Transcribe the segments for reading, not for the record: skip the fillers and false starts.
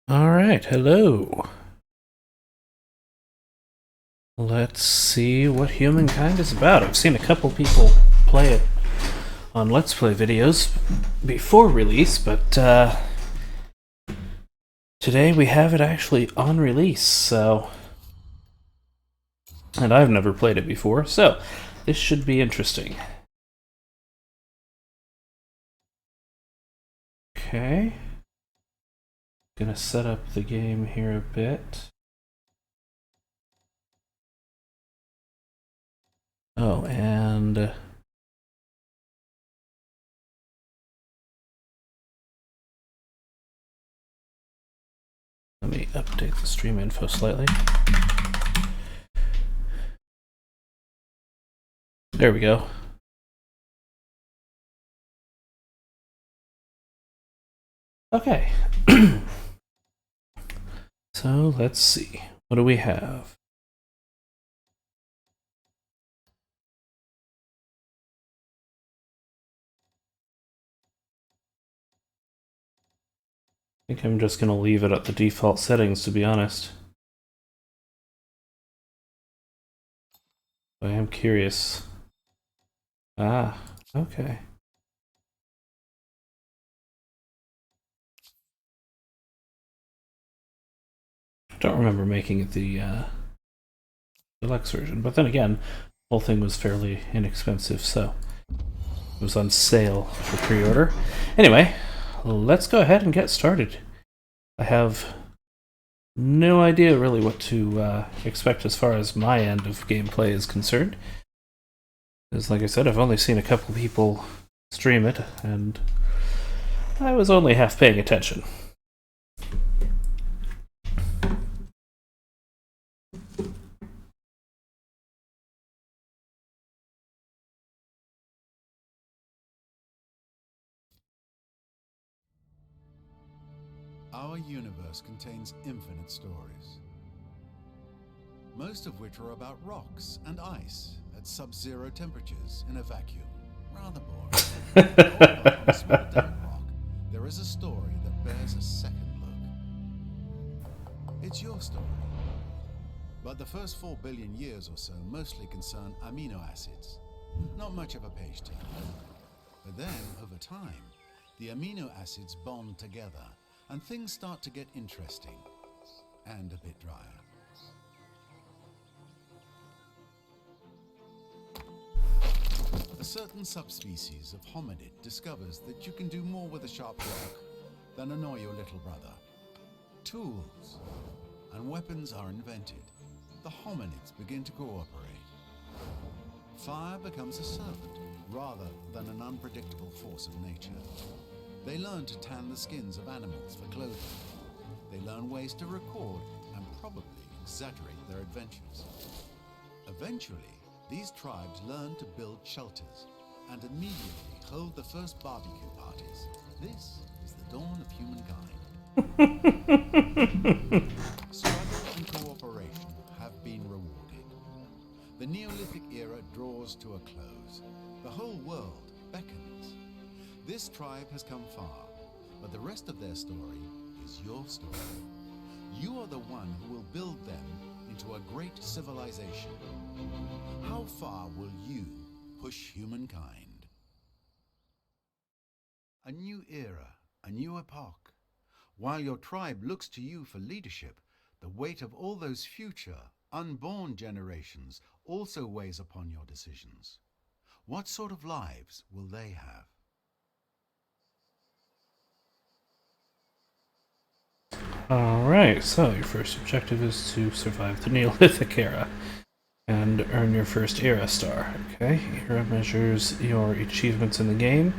Alright, hello. Let's see what Humankind is about. I've seen a couple people play it on Let's Play videos before release, but today we have it actually on release, so... And I've never played it before, so this should be interesting. Okay. Gonna set up the game here a bit. Oh, and... let me update the stream info slightly. There we go. Okay. So, let's see. What do we have? I think I'm just going to leave it at the default settings, to be honest. I am curious. Ah, okay. I don't remember making it the deluxe version, but then again, the whole thing was fairly inexpensive, so it was on sale for pre-order. Anyway, let's go ahead and get started. I have no idea really what to expect as far as my end of gameplay is concerned. Because, like I said, I've only seen a couple people stream it, and I was only half paying attention. Our universe contains infinite stories, most of which are about rocks and ice at sub-zero temperatures in a vacuum. Rather boring. However, on a small damp rock, there is a story that bears a second look. It's your story. But the first 4 billion years or so mostly concern amino acids. Not much of a page turn. But then, over time, the amino acids bond together, and things start to get interesting and a bit drier. A certain subspecies of hominid discovers that you can do more with a sharp rock than annoy your little brother. Tools and weapons are invented. The hominids begin to cooperate. Fire becomes a servant rather than an unpredictable force of nature. They learn to tan the skins of animals for clothing. They learn ways to record and probably exaggerate their adventures. Eventually, these tribes learn to build shelters and immediately hold the first barbecue parties. This is the dawn of humankind. Struggle and cooperation have been rewarded. The Neolithic era draws to a close. The whole world beckons. This tribe has come far, but the rest of their story is your story. You are the one who will build them into a great civilization. How far will you push humankind? A new era, a new epoch. While your tribe looks to you for leadership, the weight of all those future, unborn generations also weighs upon your decisions. What sort of lives will they have? Alright, so your first objective is to survive the Neolithic era and earn your first era star. Okay, era measures your achievements in the game.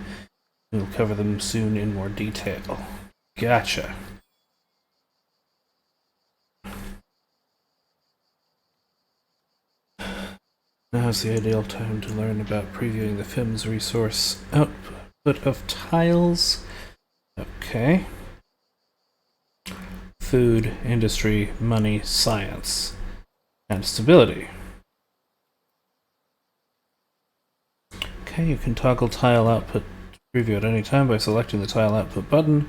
We'll cover them soon in more detail. Gotcha. Now's the ideal time to learn about previewing the film's resource output of tiles. Okay. Food, industry, money, science, and stability. Okay, you can toggle tile output preview at any time by selecting the tile output button.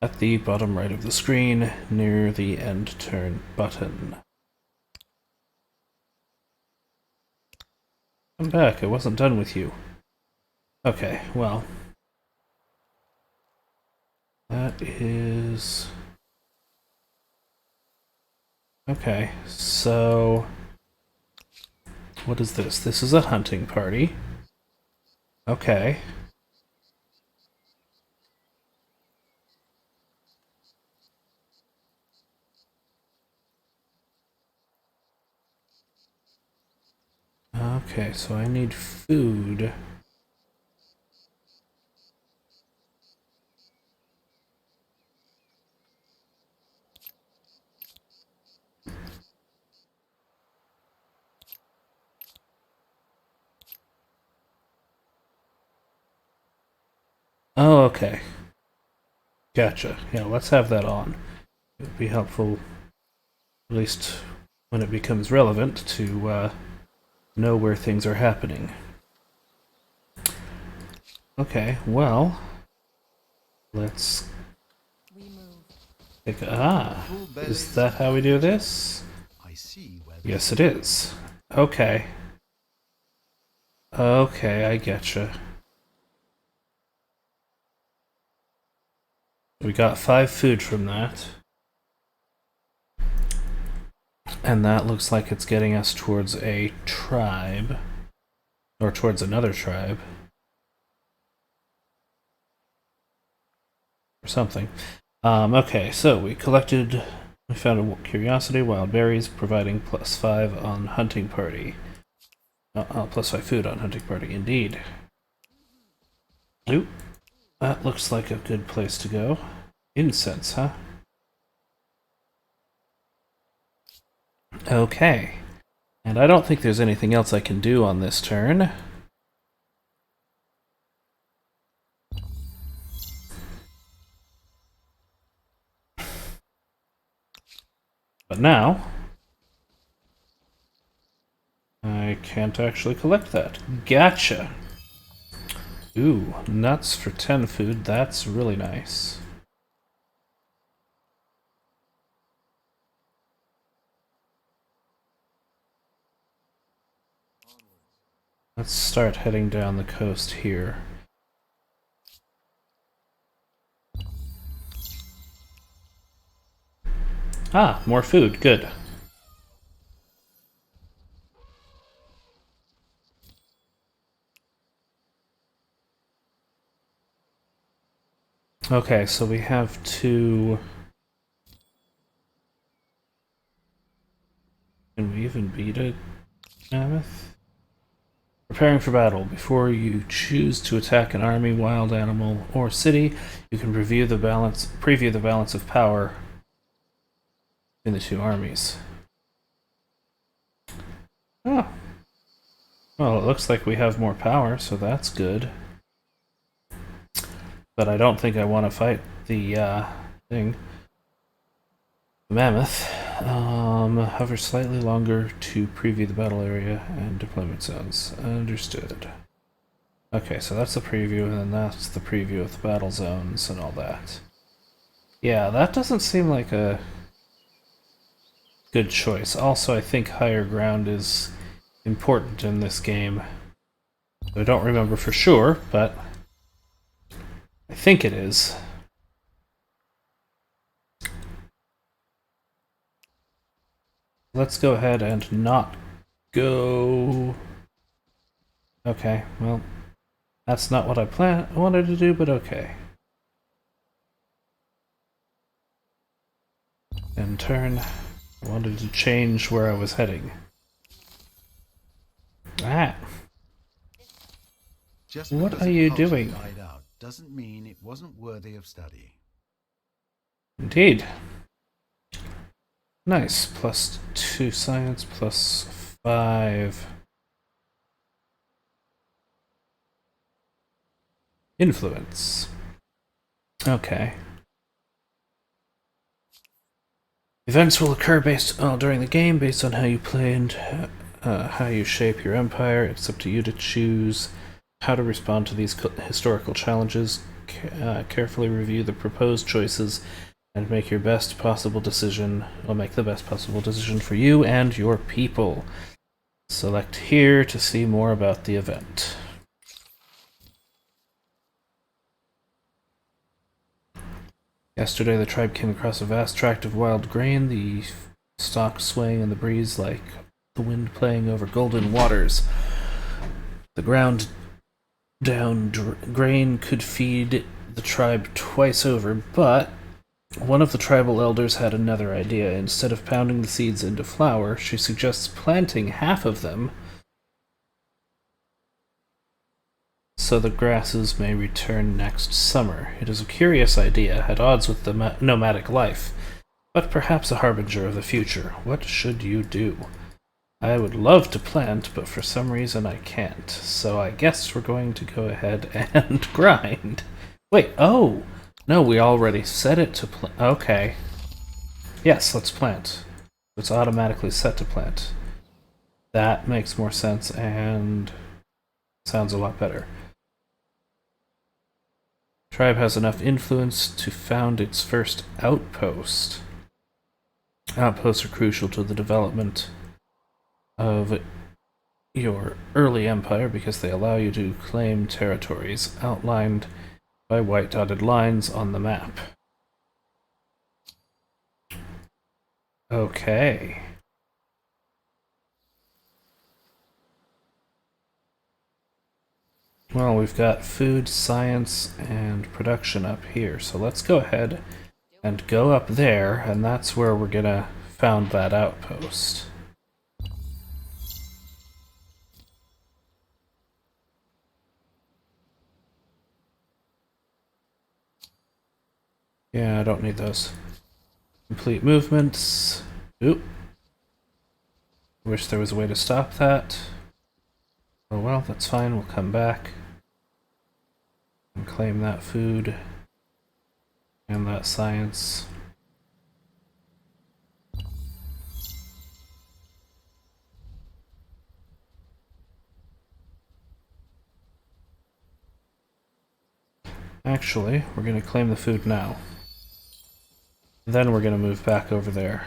At the bottom right of the screen, near the end turn button. Come back, I wasn't done with you. Okay, well. That is... Okay, so... What is this? This is a hunting party. Okay. Okay, so I need food. Oh, okay. Gotcha. Yeah, let's have that on. It would be helpful, at least when it becomes relevant, to know where things are happening. Okay, well, let's take is that how we do this? Yes, it is. Okay. Okay, I getcha. We got 5 food from that. And that looks like it's getting us towards a tribe. Or towards another tribe. Or something. Okay, so we found a curiosity, wild berries, providing +5 on hunting party. +5 food on hunting party, indeed. Oop. That looks like a good place to go. Incense, huh? Okay. And I don't think there's anything else I can do on this turn. But now, I can't actually collect that. Gotcha! Ooh, nuts for 10 food, that's really nice. Let's start heading down the coast here. Ah, more food, good. Okay, so we have to... Can we even beat a mammoth? Preparing for battle. Before you choose to attack an army, wild animal, or city, you can preview the balance of power in the 2 armies. Oh. Well, it looks like we have more power, so that's good. But I don't think I want to fight the thing. The mammoth. Hover slightly longer to preview the battle area and deployment zones. Understood. Okay, so that's the preview, and then that's the preview of the battle zones and all that. Yeah, that doesn't seem like a good choice. Also, I think higher ground is important in this game. I don't remember for sure, but I think it is. Let's go ahead and not go... Okay, well, that's not what I wanted to do, but okay. And turn. I wanted to change where I was heading. Ah! Just what are you doing? Died out doesn't mean it wasn't worthy of study. Indeed. Nice. +2 science, +5 influence. Okay. Events will occur during the game based on how you play and how you shape your empire. It's up to you to choose how to respond to these historical challenges. Carefully review the proposed choices and make your best possible decision. Or make the best possible decision for you and your people. Select here to see more about the event. Yesterday, the tribe came across a vast tract of wild grain, the stalk swaying in the breeze like the wind playing over golden waters. The ground down grain could feed the tribe twice over, but one of the tribal elders had another idea. Instead of pounding the seeds into flour, she suggests planting half of them so the grasses may return next summer. It is a curious idea, at odds with the nomadic life, but perhaps a harbinger of the future. What should you do? I would love to plant, but for some reason I can't. So I guess we're going to go ahead and grind. Wait, oh! No, we already set it to plant. Okay. Yes, let's plant. It's automatically set to plant. That makes more sense and sounds a lot better. Tribe has enough influence to found its first outpost. Outposts are crucial to the development of your early empire because they allow you to claim territories outlined by white dotted lines on the map. Okay. Well, we've got food, science, and production up here, so let's go ahead and go up there, and that's where we're gonna found that outpost. Yeah, I don't need those. Complete movements. Oop. Wish there was a way to stop that. Oh well, that's fine, we'll come back and claim that food and that science. Actually, we're going to claim the food now. Then we're going to move back over there.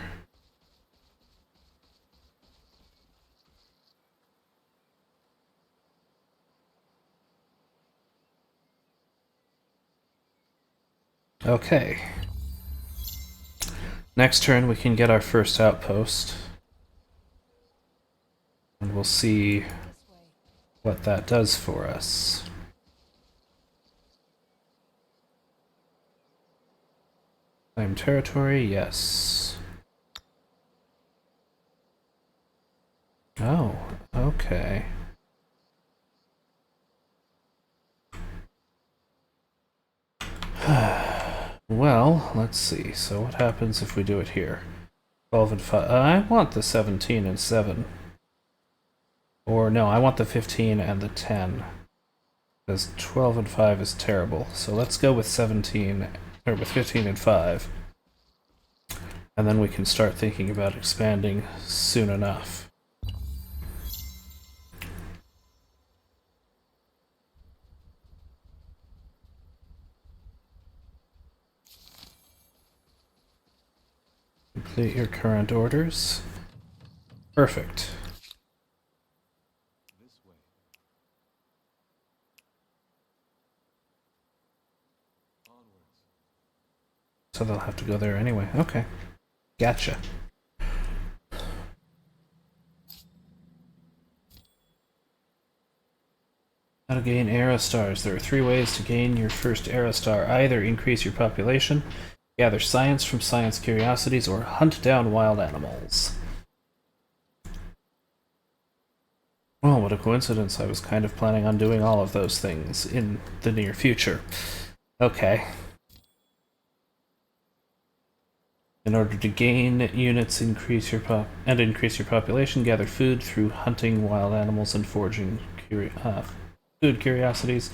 Okay. Next turn we can get our first outpost. And we'll see what that does for us. Claim territory, yes. Oh, okay. Well, let's see. So what happens if we do it here? 12 and 5. I want the 17 and 7. Or no, I want the 15 and the 10. Because 12 and 5 is terrible. So let's go with 17, or with 15 and 5. And then we can start thinking about expanding soon enough. Complete your current orders. Perfect. So they'll have to go there anyway. Okay. Gotcha. How to gain era stars. There are 3 ways to gain your first era star. Either increase your population, gather science from science curiosities, or hunt down wild animals. Well, what a coincidence. I was kind of planning on doing all of those things in the near future. Okay. In order to gain units, increase your population, gather food through hunting wild animals and foraging food curiosities.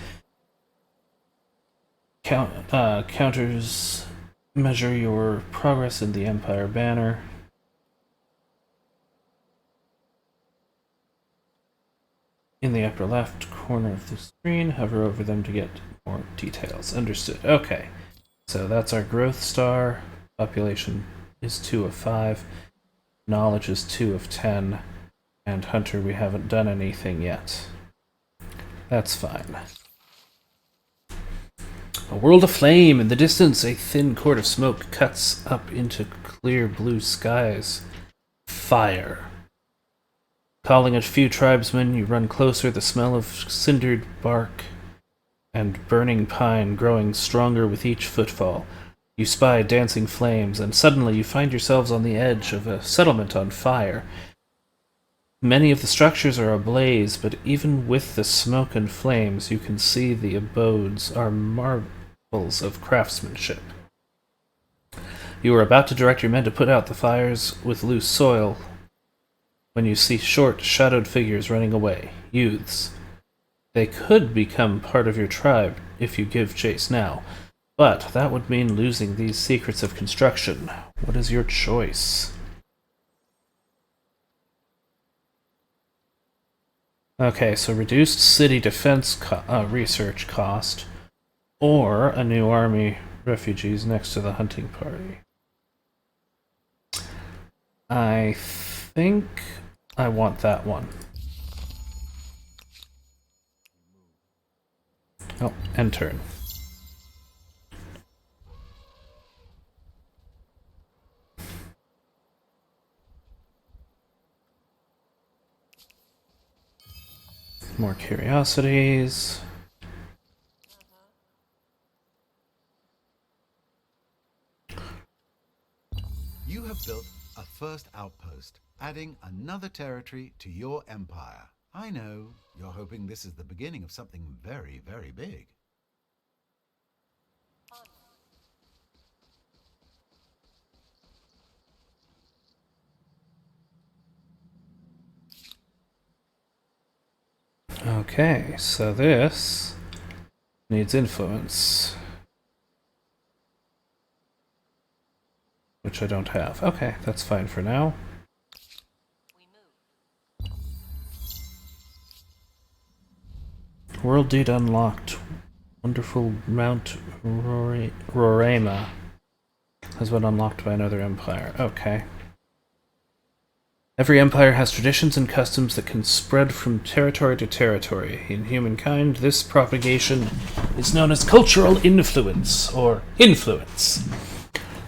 Counters measure your progress in the Empire banner. In the upper left corner of the screen, hover over them to get More details. Understood. Okay. So that's our growth star. Population is 2 of 5. Knowledge is 2 of 10. And Hunter, we haven't done anything yet. That's fine. A world of flame. In the distance, a thin cord of smoke cuts up into clear blue skies. Fire. Calling a few tribesmen, you run closer, the smell of cindered bark and burning pine growing stronger with each footfall. You spy dancing flames, and suddenly you find yourselves on the edge of a settlement on fire. Many of the structures are ablaze, but even with the smoke and flames, you can see the abodes are marvels of craftsmanship. You are about to direct your men to put out the fires with loose soil when you see short, shadowed figures running away, youths. They could become part of your tribe if you give chase now, but that would mean losing these secrets of construction. What is your choice? Okay, so reduced city defense research cost, or a new army refugees next to the hunting party. I think I want that one. Oh, end turn. More curiosities. You have built a first outpost, adding another territory to your empire. I know, you're hoping this is the beginning of something very, very big. Okay, so this needs influence, which I don't have. Okay, that's fine for now. World deed unlocked. Wonderful Mount Roraima has been unlocked by another empire. Okay. Every empire has traditions and customs that can spread from territory to territory. In Humankind, this propagation is known as cultural influence, or influence.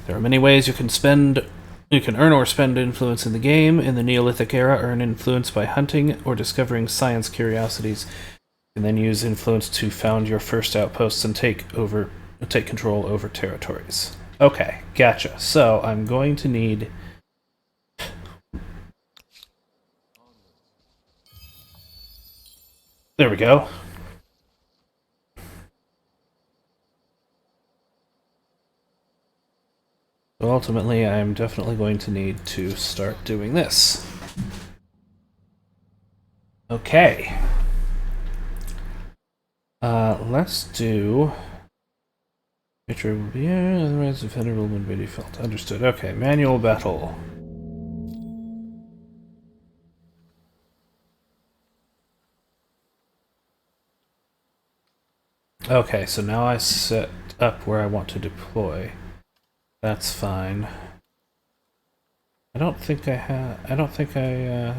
There are many ways you can earn or spend influence in the game. In the Neolithic era, earn influence by hunting or discovering science curiosities, and then use influence to found your first outposts and take control over territories. Okay, gotcha. So I'm going to need... There we go. So ultimately, I'm definitely going to need to start doing this. Okay. Let's do... Nature will be here, otherwise the offender will be default. Understood. Okay, manual battle. Okay, so now I set up where I want to deploy. That's fine. I don't think I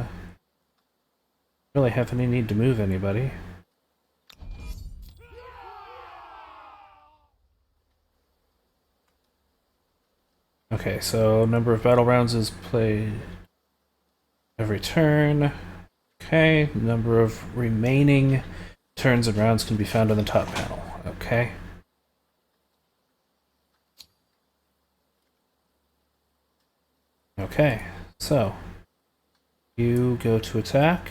really have any need to move anybody. Okay, so number of battle rounds is played every turn. Okay, number of remaining turns and rounds can be found on the top panel. Okay. Okay, so you go to attack,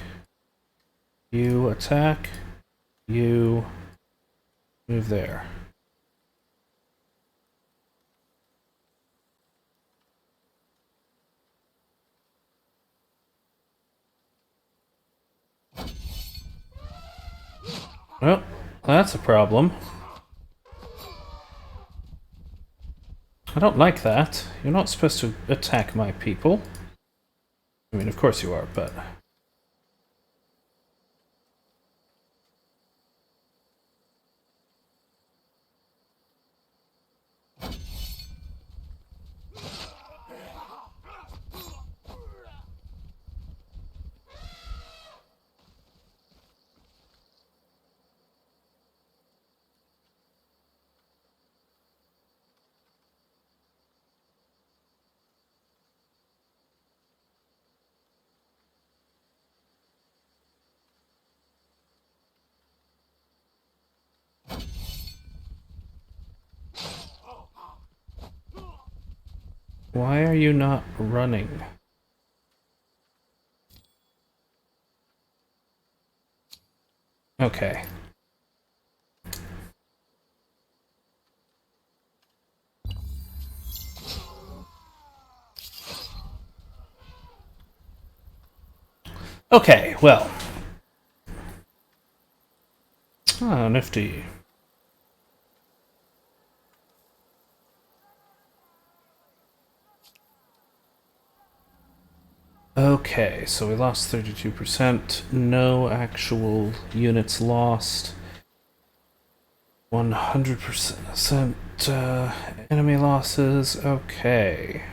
you attack, you move there. Well, that's a problem. I don't like that. You're not supposed to attack my people. I mean, of course you are, but... Why are you not running? Okay. Okay, well. Oh, nifty. Okay, so we lost 32%. No actual units lost. 100% enemy losses. Okay.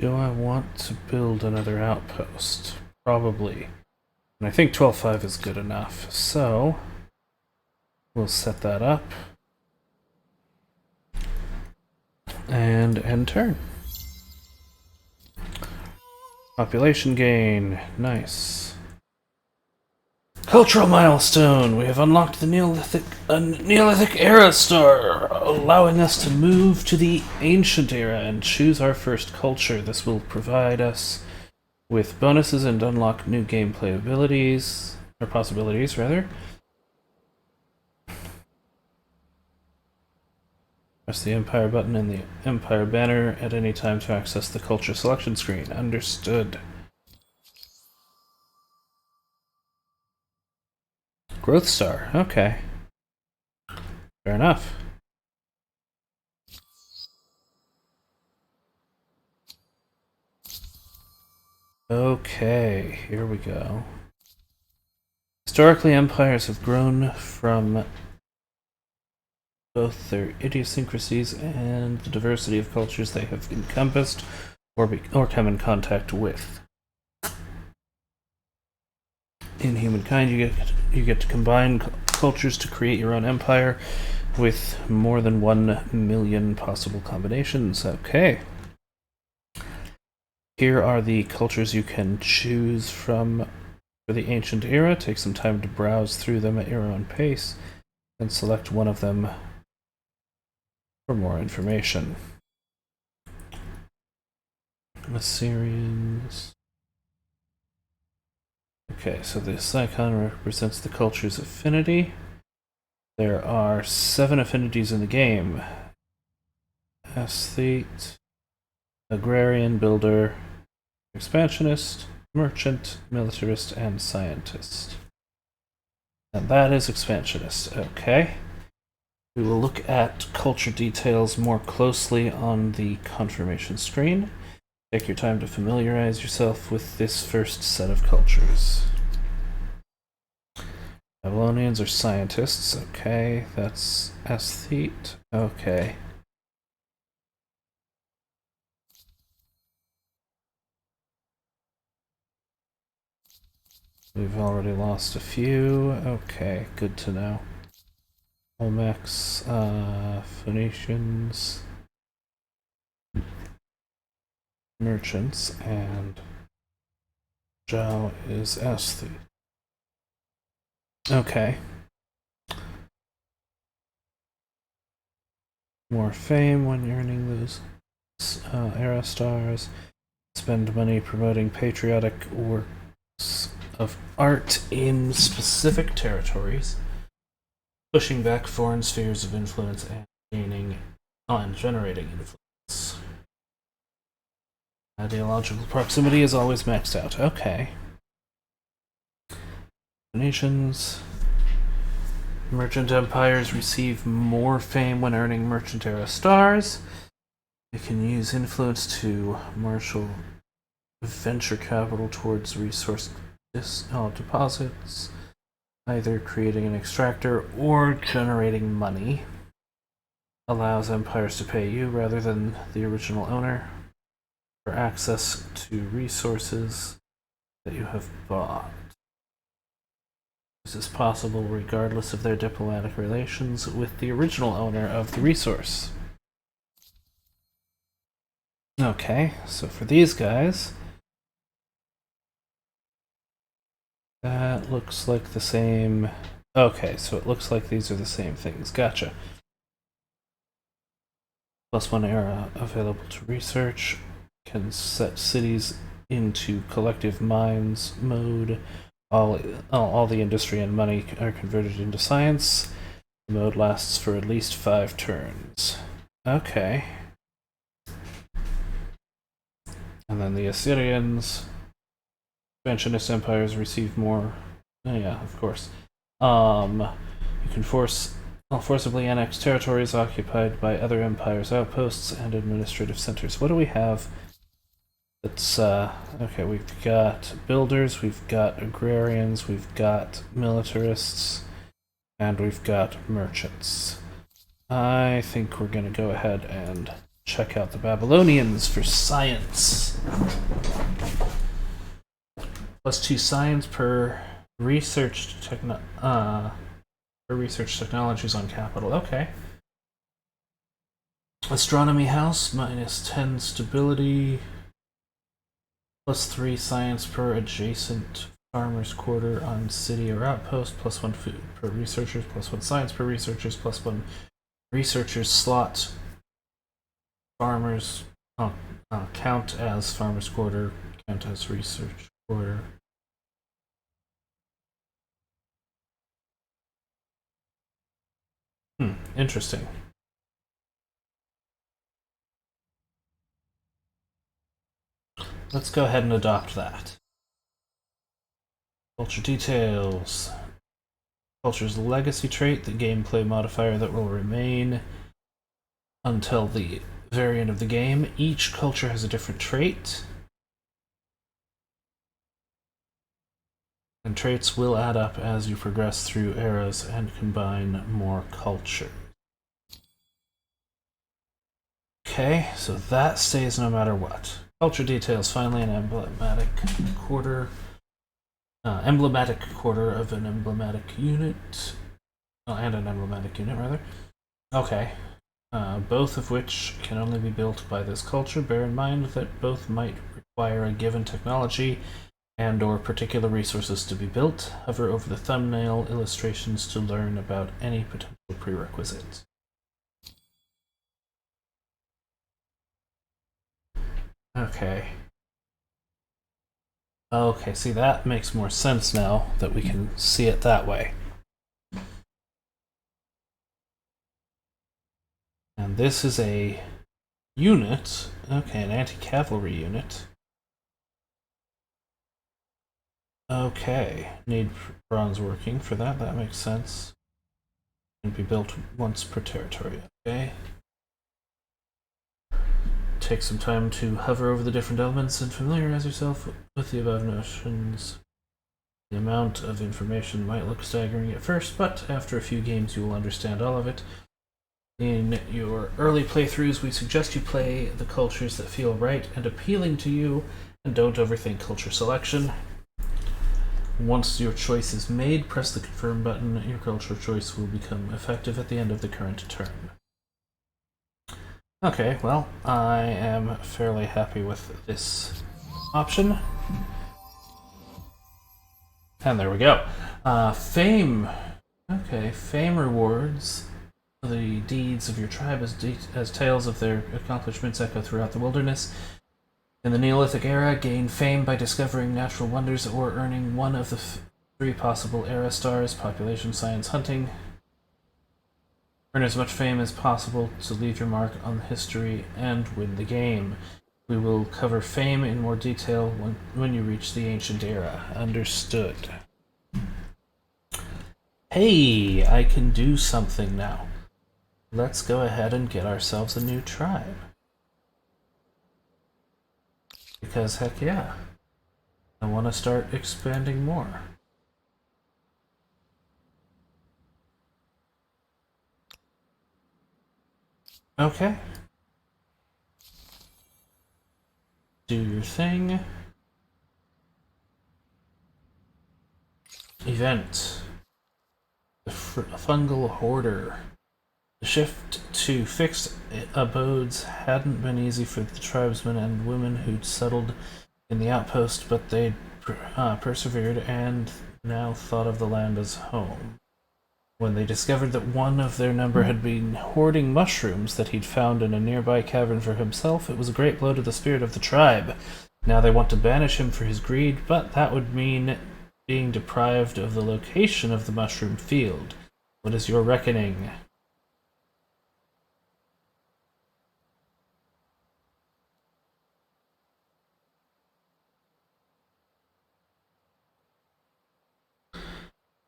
Do I want to build another outpost? Probably. And I think 12.5 is good enough. So, we'll set that up. And end turn. Population gain. Nice. Cultural milestone. We have unlocked the Neolithic era star, allowing us to move to the ancient era and choose our first culture. This will provide us with bonuses and unlock new gameplay abilities, or possibilities, rather. Press the Empire button and the Empire banner at any time to access the culture selection screen. Understood. Growth star. Okay. Fair enough. Okay, here we go. Historically, empires have grown from both their idiosyncrasies and the diversity of cultures they have encompassed or come in contact with. In Humankind, you get to combine cultures to create your own empire with more than 1 million possible combinations. Okay. Here are the cultures you can choose from for the ancient era. Take some time to browse through them at your own pace and select one of them for more information. Assyrians. Okay, so this icon represents the culture's affinity. There are 7 affinities in the game. Aesthete, Agrarian, Builder, Expansionist, Merchant, Militarist, and Scientist. And that is Expansionist. Okay. We will look at culture details more closely on the confirmation screen. Take your time to familiarize yourself with this first set of cultures. Babylonians are scientists. Okay, that's aesthete. Okay. We've already lost a few. Okay, good to know. Olmecs, Phoenicians, merchants, and Zhao is aesthete. Okay. More fame when you're earning those era stars. Spend money promoting patriotic works of art in specific territories. pushing back foreign spheres of influence and gaining and generating influence. Ideological proximity is always maxed out. Okay. Nations. Merchant empires receive more fame when earning merchant era stars. They can use influence to marshal venture capital towards resource deposits, either creating an extractor or generating money. Allows empires to pay you rather than the original owner for access to resources that you have bought. This is possible regardless of their diplomatic relations with the original owner of the resource. Okay, so for these guys, that looks like the same. Okay, so it looks like these are the same things. Gotcha. +1 era available to research. Can set cities into collective minds mode. All the industry and money are converted into science. The mode lasts for at least 5 turns. Okay. And then the Assyrians. Expansionist empires receive more. Oh yeah, of course. You can forcibly annex territories occupied by other empires' outposts and administrative centers. What do we have? It's okay, we've got builders, we've got agrarians, we've got militarists, and we've got merchants. I think we're gonna go ahead and check out the Babylonians for science. +2 science per research technologies on capital. Okay. Astronomy house, -10 stability. +3 science per adjacent farmer's quarter on city or outpost. +1 food per researchers. +1 science per researchers. +1 researchers slot. Farmers count as farmer's quarter. Count as research quarter. Interesting. Let's go ahead and adopt that. Culture details. Culture's legacy trait, the gameplay modifier that will remain until the variant of the game. Each culture has a different trait. And traits will add up as you progress through eras and combine more culture. Okay, so that stays no matter what. Culture details, finally an emblematic quarter of an emblematic unit. And an emblematic unit, rather. Okay. Both of which can only be built by this culture. Bear in mind that both might require a given technology and or particular resources to be built. Hover over the thumbnail illustrations to learn about any potential prerequisites. Okay. Okay, see, that makes more sense now that we can see it that way. And this is a unit. Okay, an anti-cavalry unit. Okay, need bronze working for that. That makes sense. Can be built once per territory. Okay. Take some time to hover over the different elements and familiarize yourself with the above notions. The amount of information might look staggering at first, but after a few games you will understand all of it. In your early playthroughs, we suggest you play the cultures that feel right and appealing to you, and don't overthink culture selection. Once your choice is made, press the confirm button. Your culture choice will become effective at the end of the current turn. Okay, well, I am fairly happy with this option. And there we go. Fame. Okay, fame rewards the deeds of your tribe as tales of their accomplishments echo throughout the wilderness. In the Neolithic era, gain fame by discovering natural wonders or earning one of the 3 possible era stars: population, science, hunting. Earn as much fame as possible to leave your mark on history and win the game. We will cover fame in more detail when you reach the ancient era. Understood. Hey, I can do something now. Let's go ahead and get ourselves a new tribe. Because heck yeah, I want to start expanding more. Okay. Do your thing. Event. The fungal hoarder. The shift to fixed abodes hadn't been easy for the tribesmen and women who'd settled in the outpost, but they'd persevered and now thought of the land as home. When they discovered that one of their number had been hoarding mushrooms that he'd found in a nearby cavern for himself, it was a great blow to the spirit of the tribe. Now they want to banish him for his greed, but that would mean being deprived of the location of the mushroom field. What is your reckoning?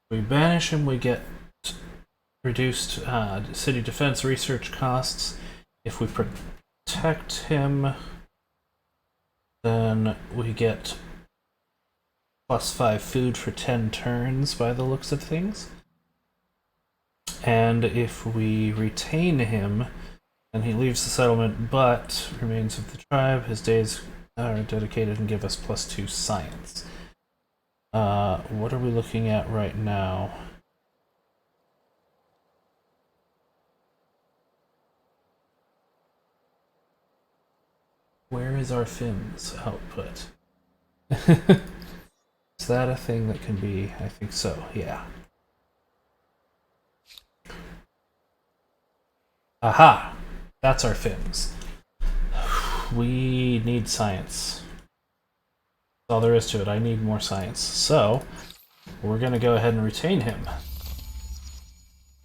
We banish him, we get reduced city defense research costs. If we protect him, then we get +5 food for 10 turns by the looks of things. And if we retain him, then he leaves the settlement but remains with the tribe. His days are dedicated and give us +2 science. What are we looking at right now? Where is our FIMS output? Is that a thing that can be? I think so, yeah. Aha! That's our FIMS. We need science. That's all there is to it. I need more science. So, we're going to go ahead and retain him.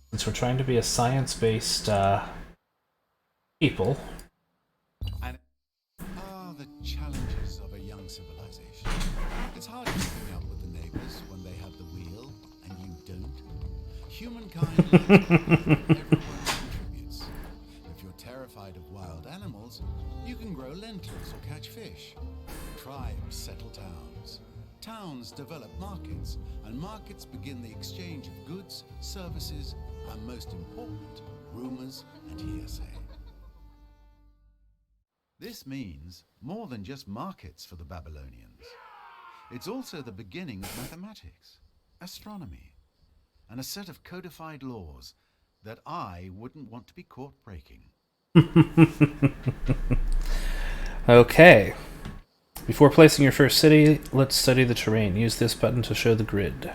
Since we're trying to be a science-based people. And the challenges of a young civilization. It's hard keeping up with the neighbors when they have the wheel and you don't. Humankind everyone contributes. If you're terrified of wild animals, you can grow lentils or catch fish. Tribes settle towns. Towns develop markets, and markets begin the exchange of goods, services, and most important, rumors and hearsay. This means more than just markets for the Babylonians. It's also the beginning of mathematics, astronomy, and a set of codified laws that I wouldn't want to be caught breaking. Okay. Before placing your first city, let's study the terrain. Use this button to show the grid.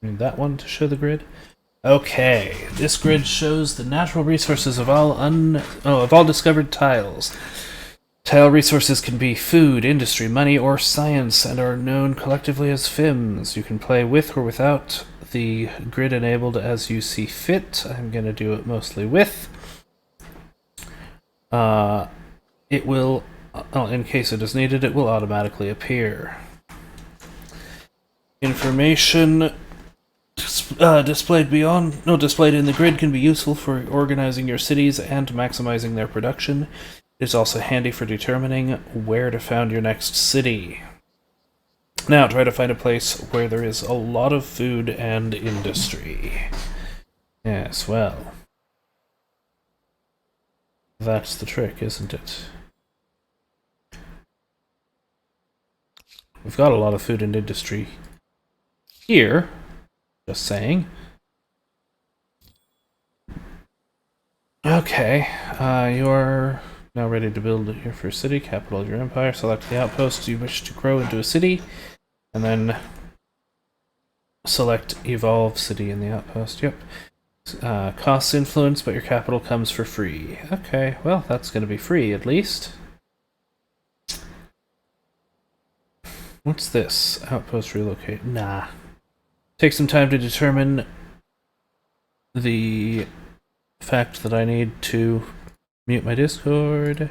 Need that one to show the grid. Okay, this grid shows the natural resources of all discovered tiles. Tile resources can be food, industry, money, or science, and are known collectively as FIMS. You can play with or without the grid enabled as you see fit. I'm going to do it mostly with. It will, in case it is needed, it will automatically appear. Information displayed in the grid can be useful for organizing your cities and maximizing their production. It is also handy for determining where to found your next city. Now, try to find a place where there is a lot of food and industry. Yes, well, that's the trick, isn't it? We've got a lot of food and industry here. Just saying. Okay, you are now ready to build your first city, capital of your empire. Select the outpost you wish to grow into a city, and then select evolve city in the outpost. Yep. Costs influence, but your capital comes for free. Okay, well, that's going to be free at least. What's this? Outpost relocate. Nah. Take some time to determine the fact that I need to mute my Discord.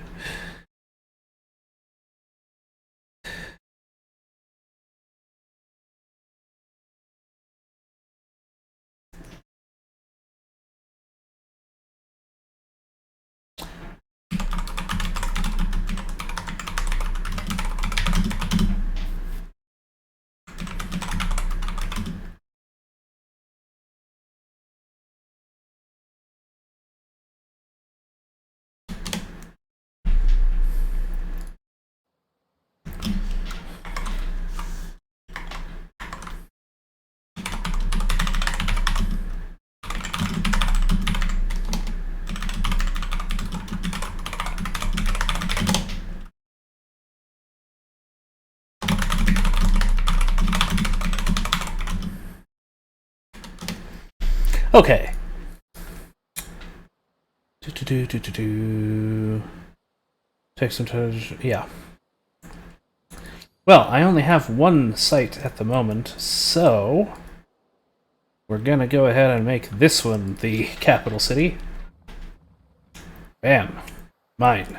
Okay. Take some time. Yeah. Well, I only have one site at the moment, so we're gonna go ahead and make this one the capital city. Bam. Mine.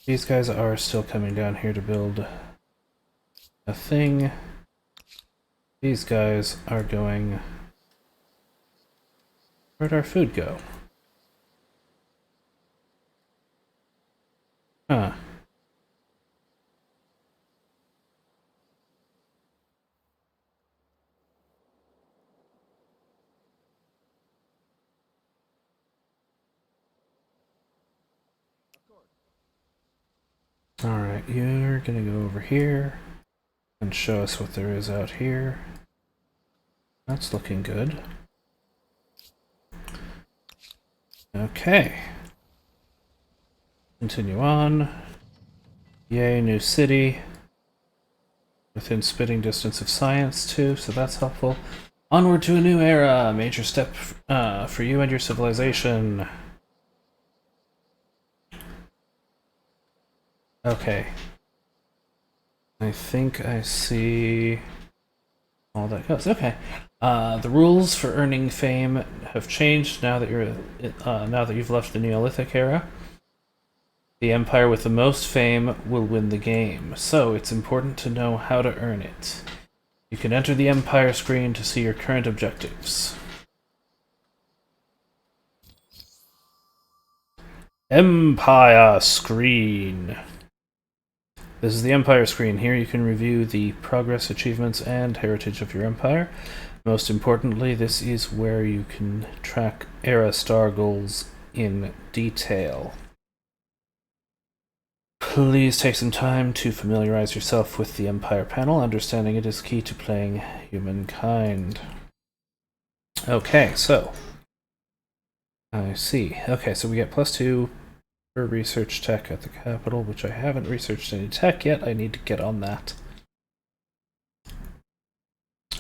These guys are still coming down here to build a thing. These guys are going... Where'd our food go? Huh. Alright, you're gonna go over here and show us what there is out here. That's looking good. Okay. Continue on. Yay, new city. Within spitting distance of science, too, so that's helpful. Onward to a new era! Major step for you and your civilization. Okay. I think I see all that goes. Okay. The rules for earning fame have changed now that you've left the Neolithic era. The empire with the most fame will win the game, so it's important to know how to earn it. You can enter the empire screen to see your current objectives. Empire screen. This is the Empire screen. Here you can review the progress, achievements, and heritage of your empire. Most importantly, this is where you can track era star goals in detail. Please take some time to familiarize yourself with the Empire panel. Understanding it is key to playing Humankind. Okay, so... I see. Okay, so we get +2 for research tech at the capital, which I haven't researched any tech yet. I need to get on that.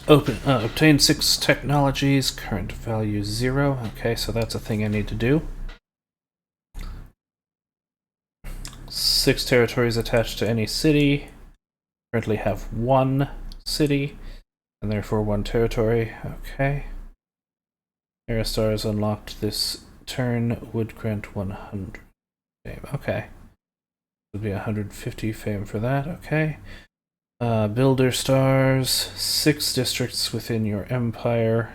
Obtain 6 technologies, current value 0. Okay, so that's a thing I need to do. 6 territories attached to any city. Currently have 1 city, and therefore 1 territory. Okay. Aerostars unlocked this turn would grant 100 fame. Okay. Would be 150 fame for that. Okay. Builder stars, 6 districts within your empire.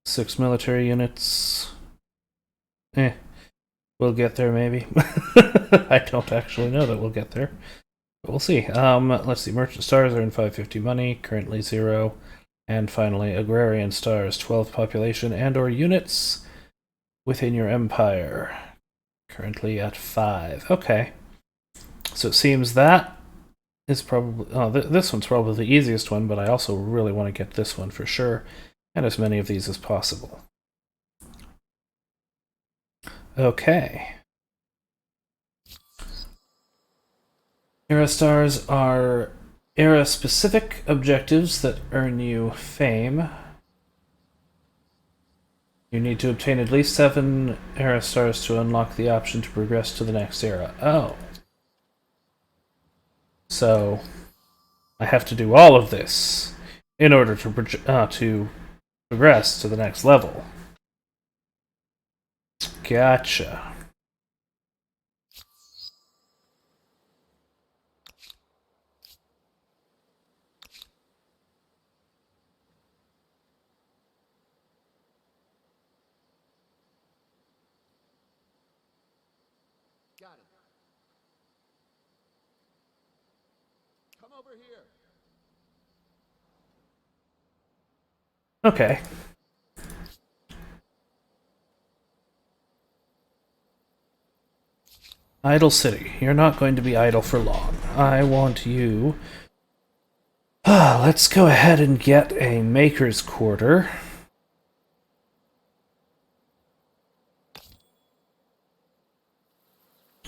6 military units. We'll get there maybe. I don't actually know that we'll get there. But we'll see. Let's see. Merchant stars are in 550 money, currently 0. And finally, agrarian stars, 12 population and or units within your empire. Currently at 5. Okay. So it seems that is probably... Oh, this one's probably the easiest one, but I also really want to get this one for sure. And as many of these as possible. Okay. Era stars are era-specific objectives that earn you fame. You need to obtain at least 7 era stars to unlock the option to progress to the next era. Oh. So I have to do all of this in order to progress to the next level. Gotcha. Got it. Come over here. Okay. Idle City. You're not going to be idle for long. I want you. Let's go ahead and get a maker's quarter.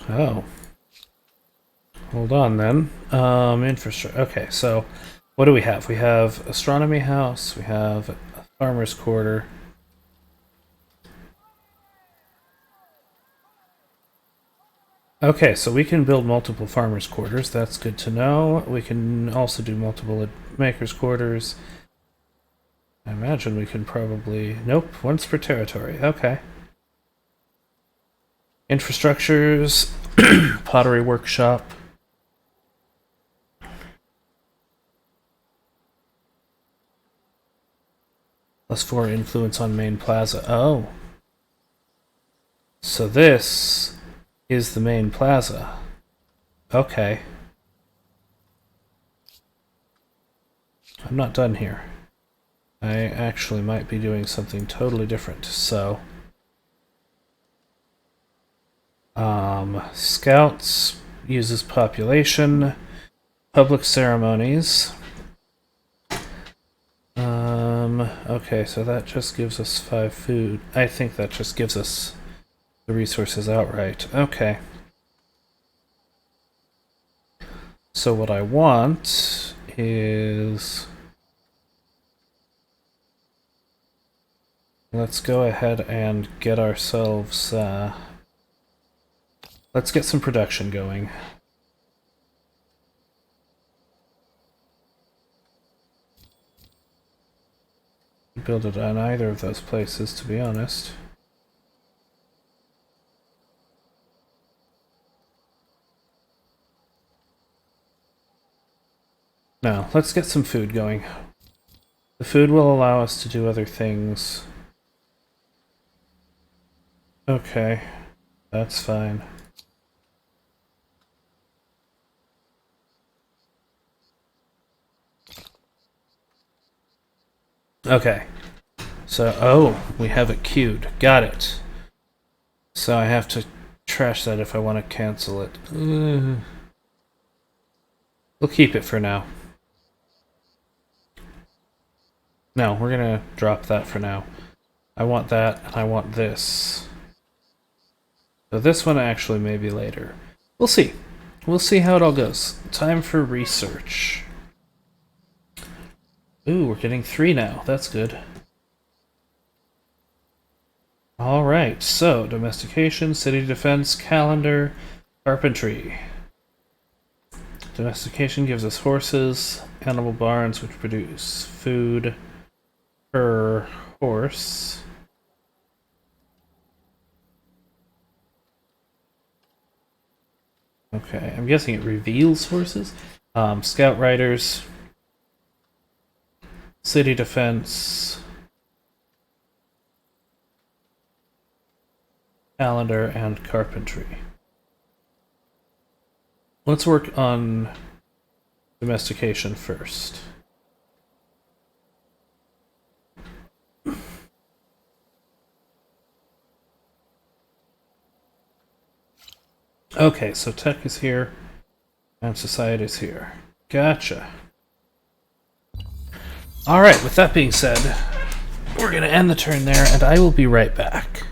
Oh. Hold on then. Infrastructure. Okay, so what do we have? We have astronomy house. We have a farmer's quarter. Okay, so we can build multiple farmers' quarters. That's good to know. We can also do multiple makers' quarters. I imagine we can probably... Nope, once per territory. Okay. Infrastructures, pottery workshop. +4 influence on main plaza. Oh. So this is the main plaza. Okay. I'm not done here. I actually might be doing something totally different, so... Scouts uses population, public ceremonies. Okay, so that just gives us 5 food. I think that just gives us the resources outright. Okay. So what I want is... Let's go ahead and get ourselves... let's get some production going. Build it on either of those places, to be honest. Now, let's get some food going. The food will allow us to do other things. Okay, that's fine. Okay. So, oh, we have it queued. Got it. So I have to trash that if I want to cancel it. We'll keep it for now. No, we're gonna drop that for now. I want that, and I want this. So this one actually maybe later. We'll see. We'll see how it all goes. Time for research. Ooh, we're getting 3 now. That's good. Alright, so domestication, city defense, calendar, carpentry. Domestication gives us horses, animal barns which produce food per horse. Okay, I'm guessing it reveals horses. Scout riders, city defense, calendar, and carpentry. Let's work on domestication first. Okay, so tech is here, and society is here. Gotcha. Alright, with that being said, we're going to end the turn there, and I will be right back.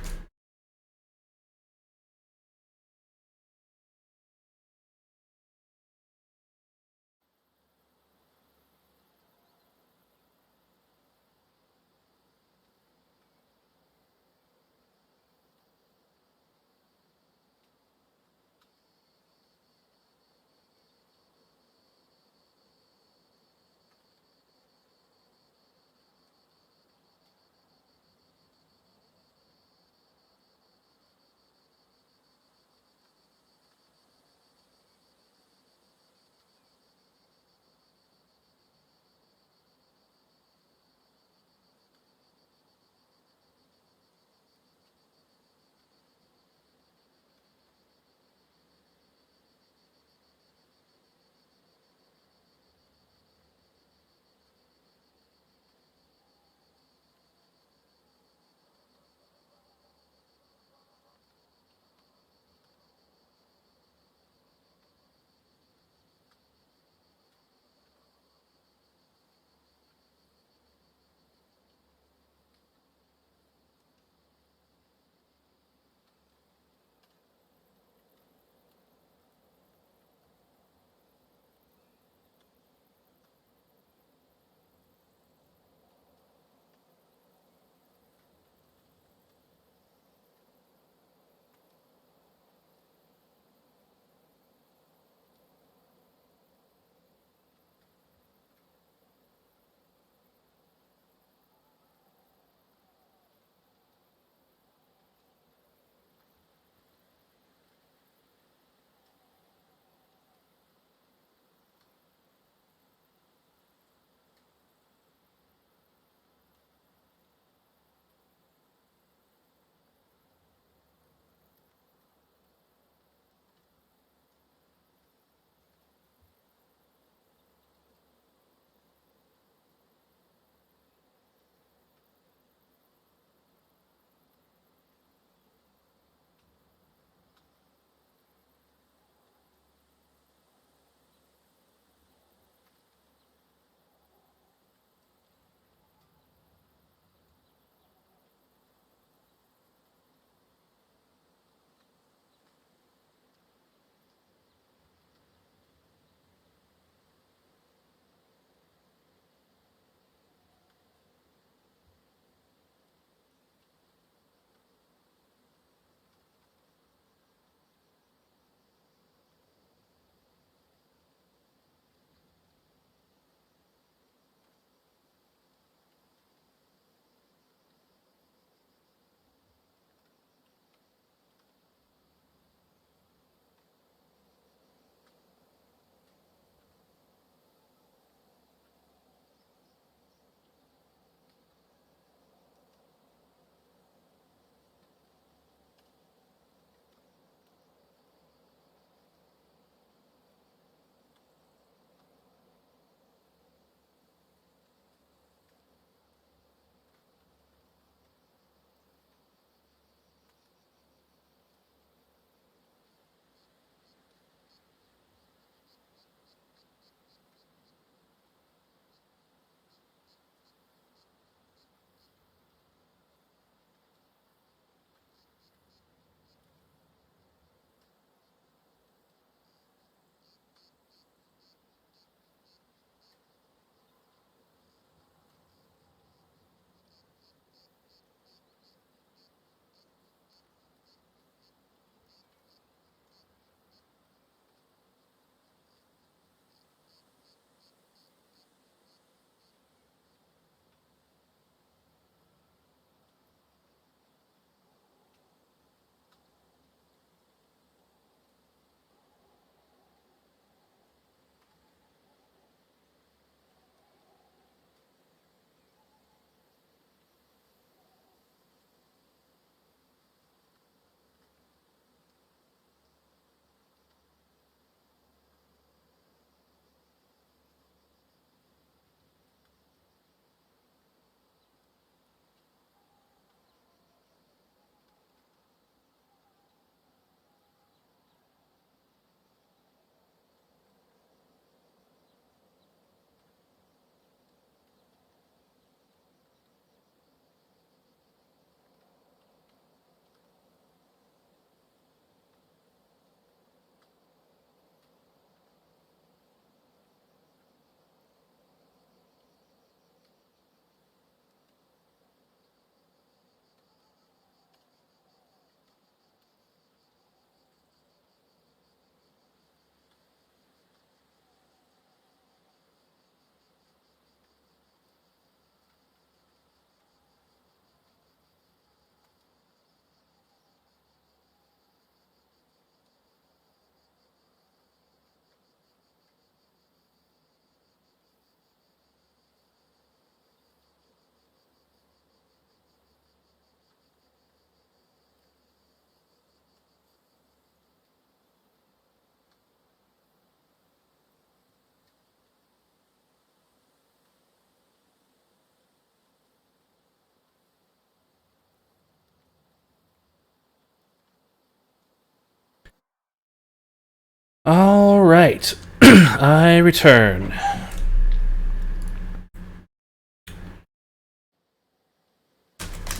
right. I return.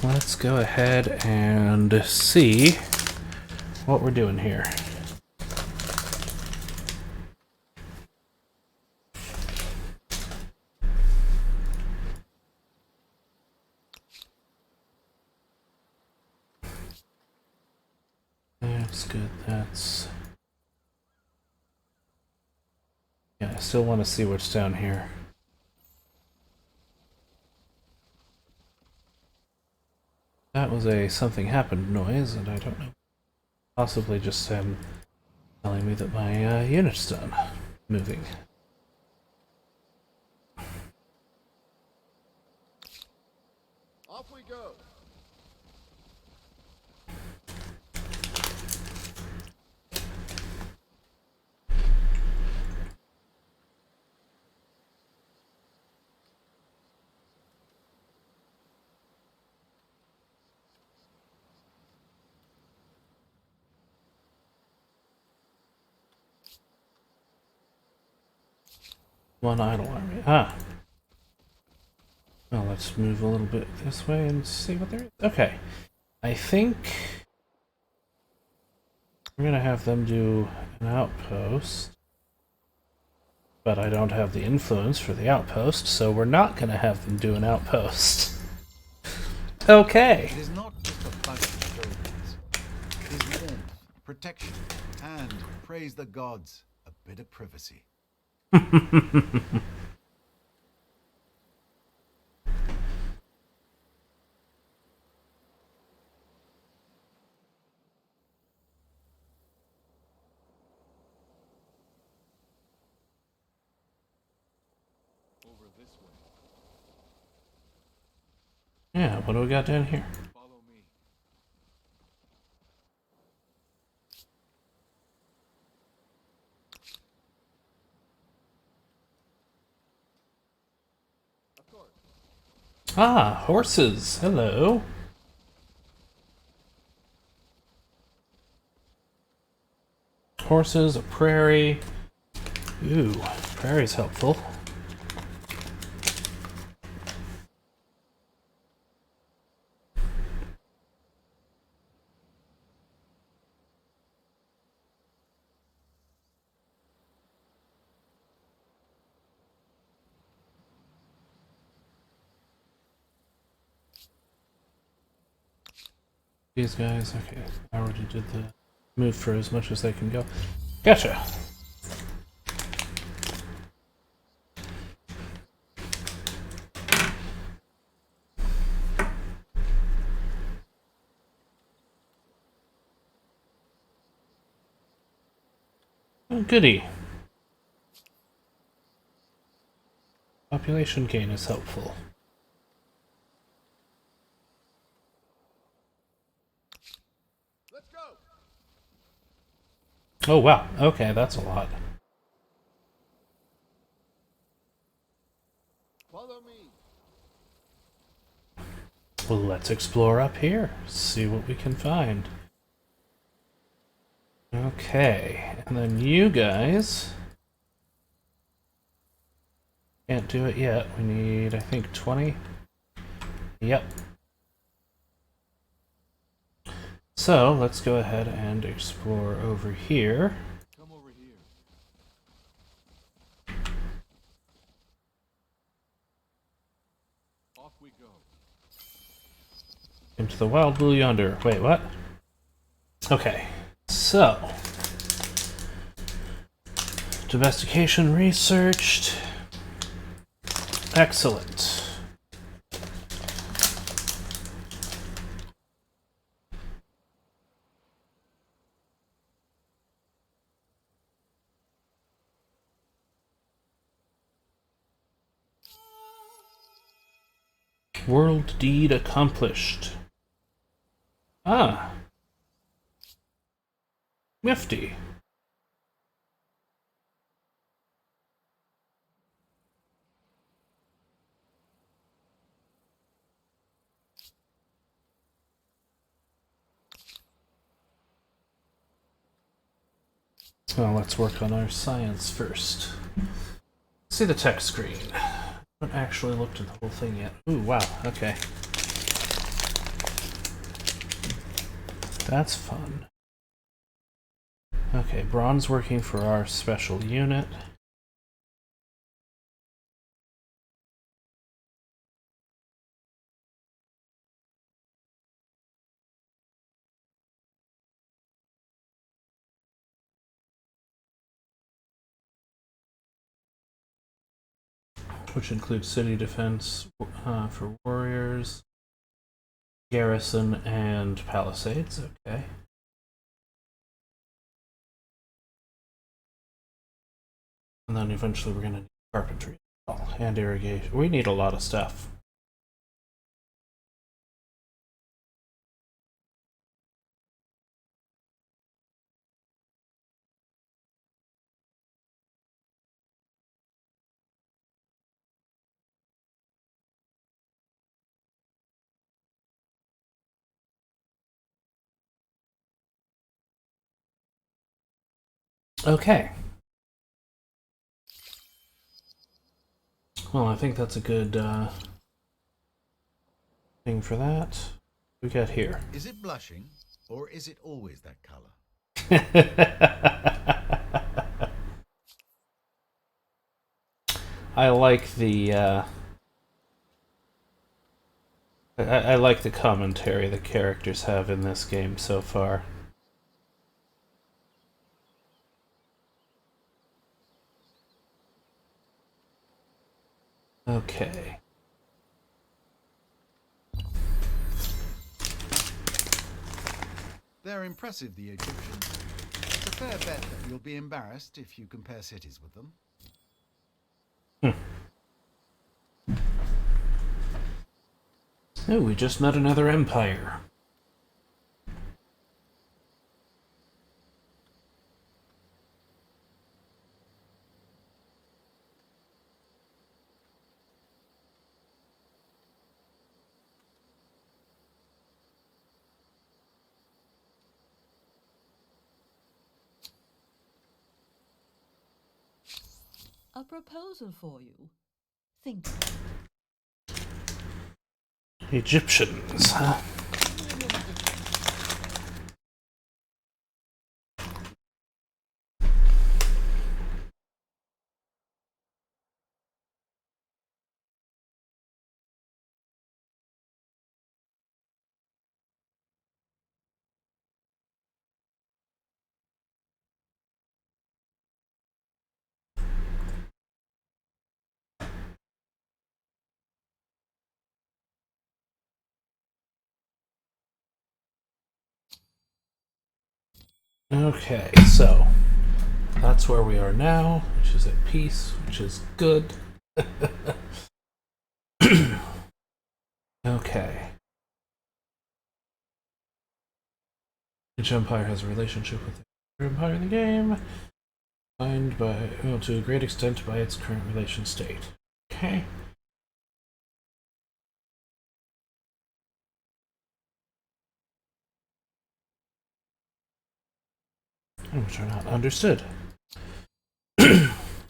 Let's go ahead and see what we're doing here. That's good. That's... Yeah, I still want to see what's down here. That was a something happened noise, and I don't know. Possibly just telling me that my unit's done moving. Off we go. One idle army. Ah. Well, let's move a little bit this way and see what there is. Okay. I think we're gonna have them do an outpost. But I don't have the influence for the outpost, so we're not gonna have them do an outpost. Okay. It is not just a bunch of buildings. It is warmth, protection, and, praise the gods, a bit of privacy. Over this way. Yeah, what do we got down here? Follow me. Of course. Ah, horses. Hello. Horses, a prairie. Ooh, prairie's helpful. These guys, okay. I already did the move for as much as they can go. Gotcha. Oh, goody. Population gain is helpful. Let's go. Oh, wow. Okay, that's a lot. Follow me. Well, let's explore up here. See what we can find. Okay, and then you guys can't do it yet. We need, I think, 20. Yep. So let's go ahead and explore over here. Come over here. Off we go. Into the wild blue yonder. Wait, what? Okay, so domestication researched. Excellent. World deed accomplished. Ah. Nifty. Well, let's work on our science first. See the tech screen. I haven't actually looked at the whole thing yet. Ooh, wow, okay. That's fun. Okay, bronze working for our special unit. Which includes city defense for warriors, garrison, and palisades. Okay. And then eventually we're going to need carpentry and irrigation. We need a lot of stuff. Okay. Well, I think that's a good thing for that. What we got here. Is it blushing, or is it always that color? I like the I like the commentary the characters have in this game so far. Okay. They're impressive, the Egyptians. It's a fair bet that you'll be embarrassed if you compare cities with them. Oh, we just met another empire. A proposal for you. Think. Egyptians, huh? Okay, so that's where we are now, which is at peace, which is good. Okay. Each empire has a relationship with the other empire in the game, defined by, well, to a great extent by its current relation state. Okay. Which are not understood.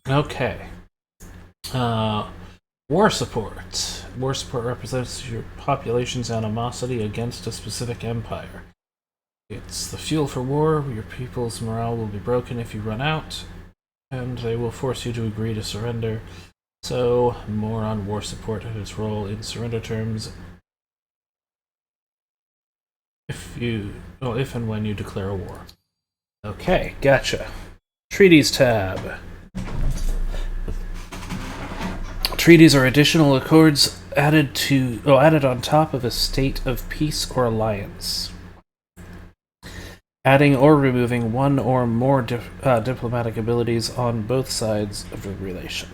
Okay. War support. War support represents your population's animosity against a specific empire. It's the fuel for war. Your people's morale will be broken if you run out, and they will force you to agree to surrender. So, more on war support and its role in surrender terms. If and when you declare a war. Okay, gotcha. Treaties tab. Treaties are additional accords added on top of a state of peace or alliance. Adding or removing one or more diplomatic abilities on both sides of the relation.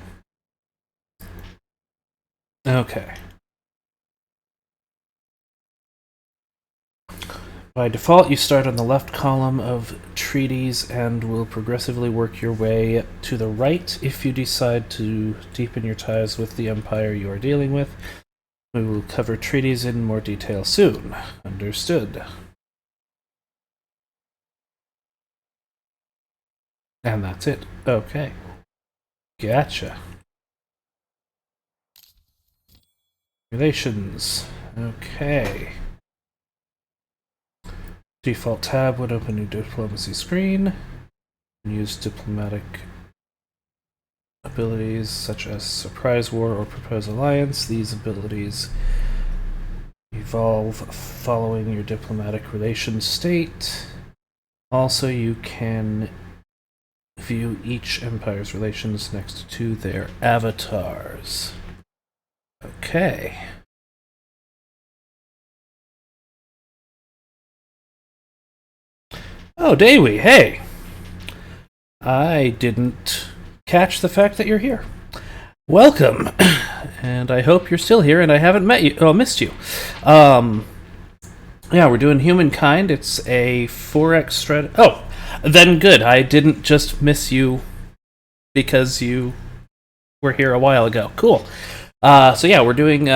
Okay. By default, you start on the left column of treaties and will progressively work your way to the right if you decide to deepen your ties with the empire you are dealing with. We will cover treaties in more detail soon. Understood. And that's it. Okay. Gotcha. Relations. Okay. Default tab would open new diplomacy screen. Use diplomatic abilities such as surprise war or propose alliance. These abilities evolve following your diplomatic relations state. Also, you can view each empire's relations next to their avatars. Okay. Oh, Daewee, hey! I didn't catch the fact that you're here. Welcome! And I hope you're still here and I haven't missed you. Yeah, we're doing Humankind. It's a 4X strategy. Oh, then good. I didn't just miss you because you were here a while ago. Cool. So yeah, we're doing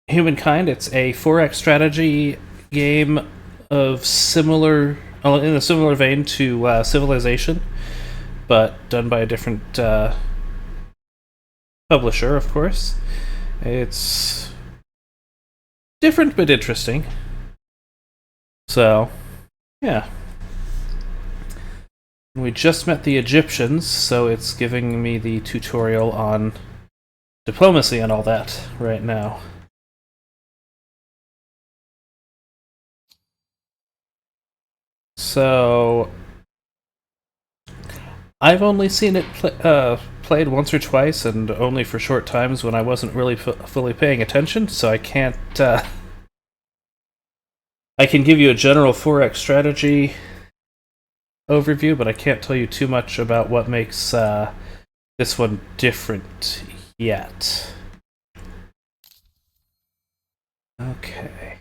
Humankind. It's a 4X strategy game of in a similar vein to Civilization, but done by a different publisher, of course. It's different but interesting. So, yeah. We just met the Egyptians, so it's giving me the tutorial on diplomacy and all that right now. So, I've only seen it played once or twice, and only for short times when I wasn't really fully paying attention, so I can't... I can give you a general 4X strategy overview, but I can't tell you too much about what makes this one different yet. Okay.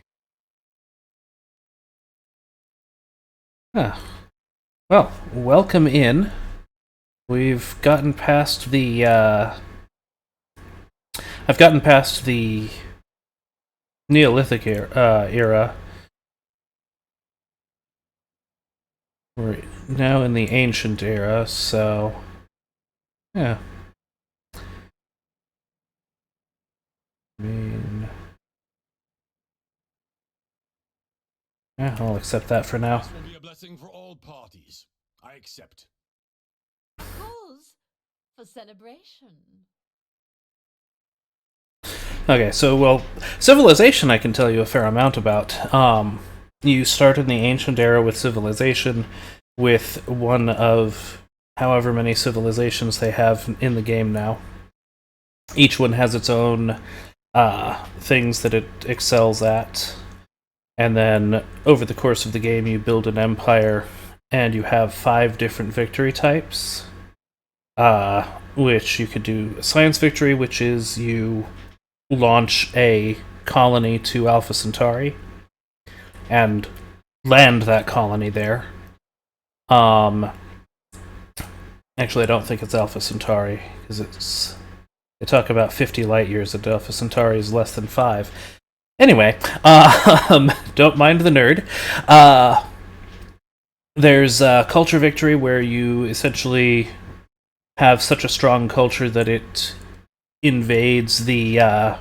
Well, welcome in. We've gotten past the I've gotten past the Neolithic era. We're now in the ancient era, so yeah. Yeah, I'll accept that for now. This will be a blessing for all parties. I accept. Cause for celebration. Okay, so, well, Civilization I can tell you a fair amount about. You start in the ancient era with Civilization, with one of however many civilizations they have in the game now. Each one has its own things that it excels at. And then, over the course of the game, you build an empire, and you have 5 different victory types. Which you could do Science Victory, which is you launch a colony to Alpha Centauri and land that colony there. Actually, I don't think it's Alpha Centauri, because they talk about 50 light years, and Alpha Centauri is less than 5. Anyway, don't mind the nerd. There's Culture Victory, where you essentially have such a strong culture that it invades that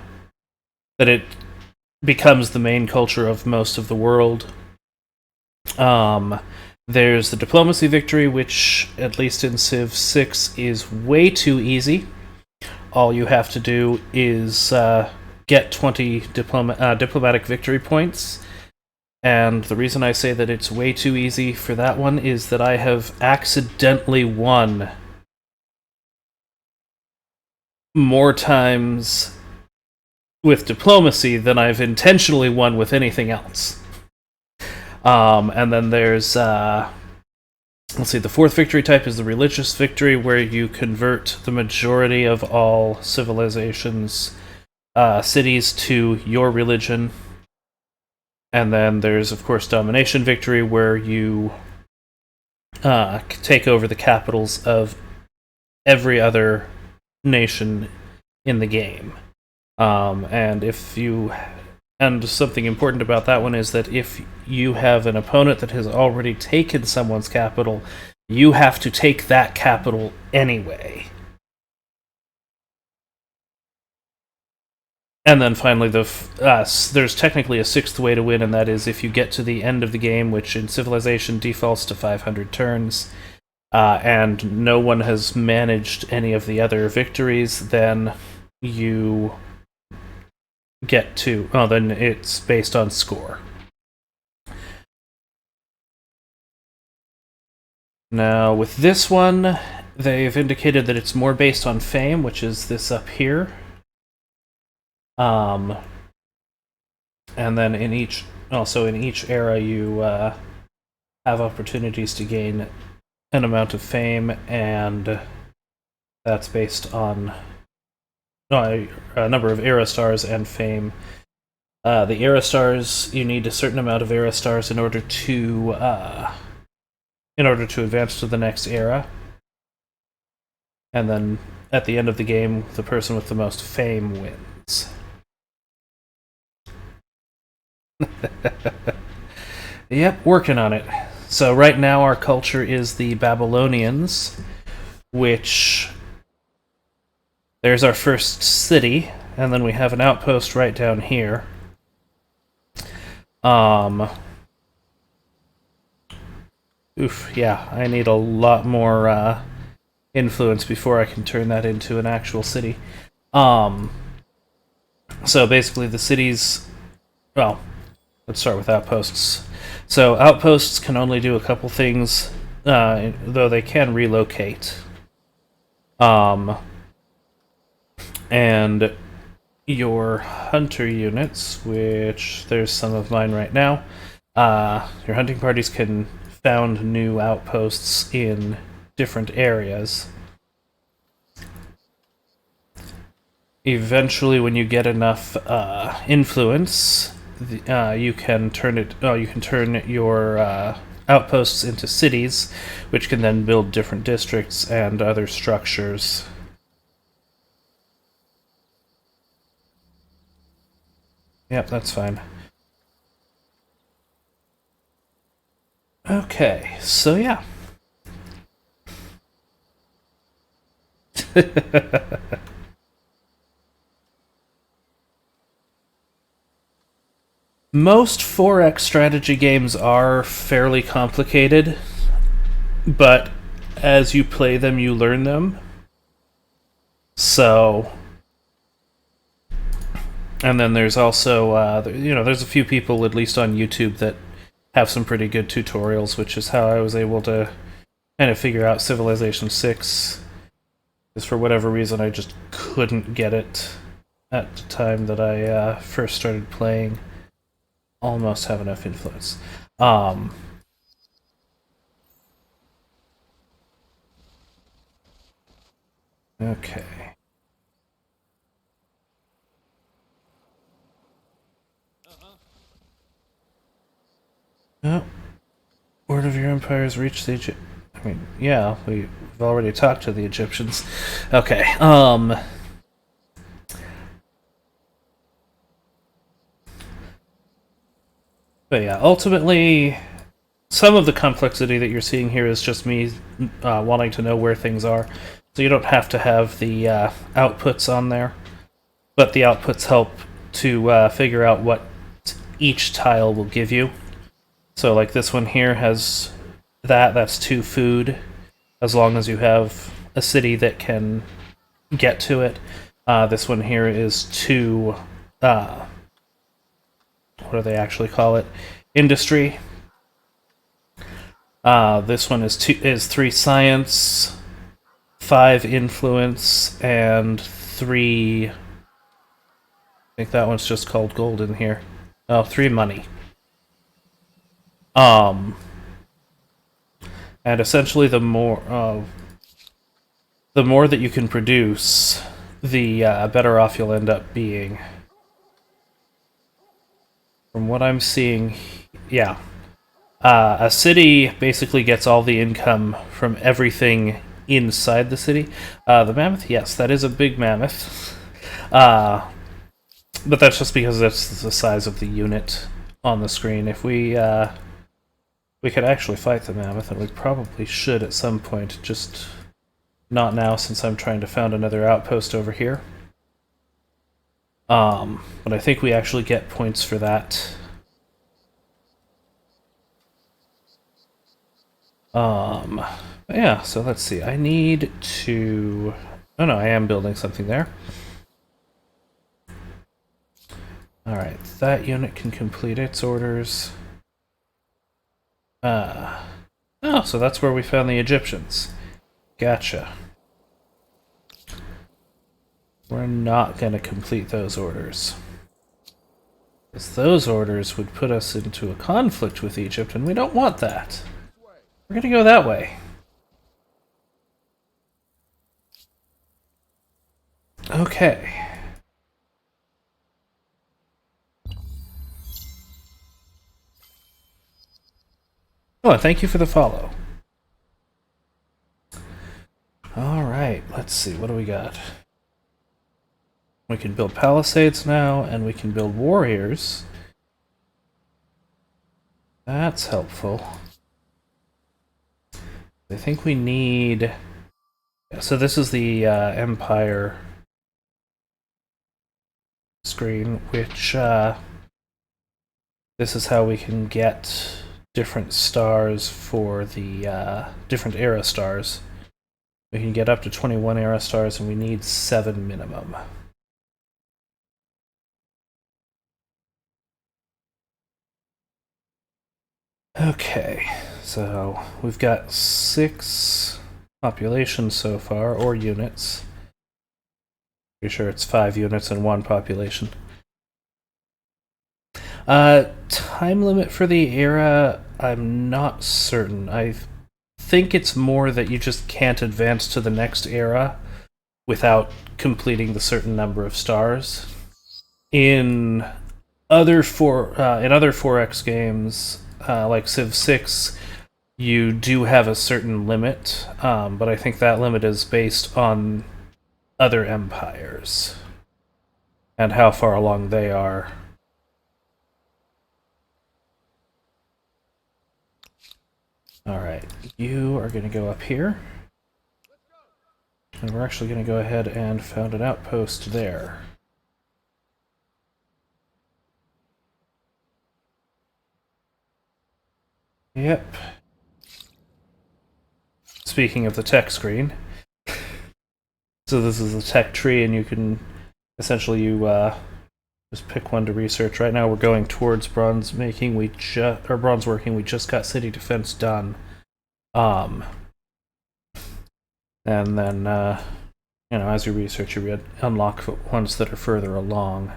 it becomes the main culture of most of the world. There's the Diplomacy Victory, which, at least in Civ 6, is way too easy. All you have to do is get 20 diplomatic victory points. And the reason I say that it's way too easy for that one is that I have accidentally won more times with diplomacy than I've intentionally won with anything else. And then there's, let's see, the 4th victory type is the Religious Victory, where you convert the majority of all civilizations' cities to your religion. And then there's, of course, Domination Victory, where you take over the capitals of every other nation in the game. And something important about that one is that if you have an opponent that has already taken someone's capital, you have to take that capital anyway. And then finally, there's technically a sixth way to win, and that is if you get to the end of the game, which in Civilization defaults to 500 turns, and no one has managed any of the other victories, then you get to... Oh, then it's based on score. Now, with this one, they've indicated that it's more based on fame, which is this up here. And then in each era, you have opportunities to gain an amount of fame, and that's based on a number of era stars and fame. The era stars, you need a certain amount of era stars in order to advance to the next era. And then at the end of the game, the person with the most fame wins. Yep, working on it. So right now our culture is the Babylonians, which... There's our first city, and then we have an outpost right down here. Yeah, I need a lot more influence before I can turn that into an actual city. So basically the cities... Well, let's start with outposts. So outposts can only do a couple things, though they can relocate. And your hunter units, which there's some of mine right now, your hunting parties can found new outposts in different areas. Eventually, when you get enough influence, you can turn your outposts into cities, which can then build different districts and other structures. Yep, that's fine. Okay, so yeah. Most 4X strategy games are fairly complicated, but as you play them, you learn them. So... And then there's also, there's a few people, at least on YouTube, that have some pretty good tutorials, which is how I was able to kind of figure out Civilization 6. Because for whatever reason, I just couldn't get it at the time that I first started playing. Almost have enough influence. Okay. Oh, word of your empires reached the Egypt. I mean, yeah, we've already talked to the Egyptians. Okay, But yeah, ultimately, some of the complexity that you're seeing here is just me wanting to know where things are. So you don't have to have the outputs on there, but the outputs help to figure out what each tile will give you. So like this one here has that's 2 food, as long as you have a city that can get to it. This one here is 2, what do they actually call it? Industry. This one is 3 science, 5 influence, and 3... I think that one's just called gold in here. Oh, 3 money. And essentially the more that you can produce, the better off you'll end up being. From what I'm seeing, yeah. A city basically gets all the income from everything inside the city. The mammoth, yes, that is a big mammoth. But that's just because that's the size of the unit on the screen. If we we could actually fight the mammoth, and we probably should at some point, just not now since I'm trying to found another outpost over here. But I think we actually get points for that. Yeah, so let's see. I need to... Oh no, I am building something there. Alright, that unit can complete its orders. Oh, so that's where we found the Egyptians. Gotcha. We're not going to complete those orders. Because those orders would put us into a conflict with Egypt, and we don't want that. We're going to go that way. Okay. Oh, thank you for the follow. Alright, let's see, what do we got? We can build palisades now, and we can build warriors. That's helpful. I think we need... So this is the Empire screen, which this is how we can get different stars for the different era stars. We can get up to 21 era stars, and we need 7 minimum. Okay, so we've got 6 populations so far, or units. Pretty sure it's 5 units and 1 population. Time limit for the era, I'm not certain. I think it's more that you just can't advance to the next era without completing the certain number of stars. In other 4X games, like Civ 6, you do have a certain limit, but I think that limit is based on other empires and how far along they are. Alright, you are going to go up here. And we're actually going to go ahead and found an outpost there. Yep. Speaking of the tech screen. So this is the tech tree, and you can essentially just pick one to research. Right now we're going towards bronze making. Bronze working. We just got city defense done. And then as you research, you unlock ones that are further along.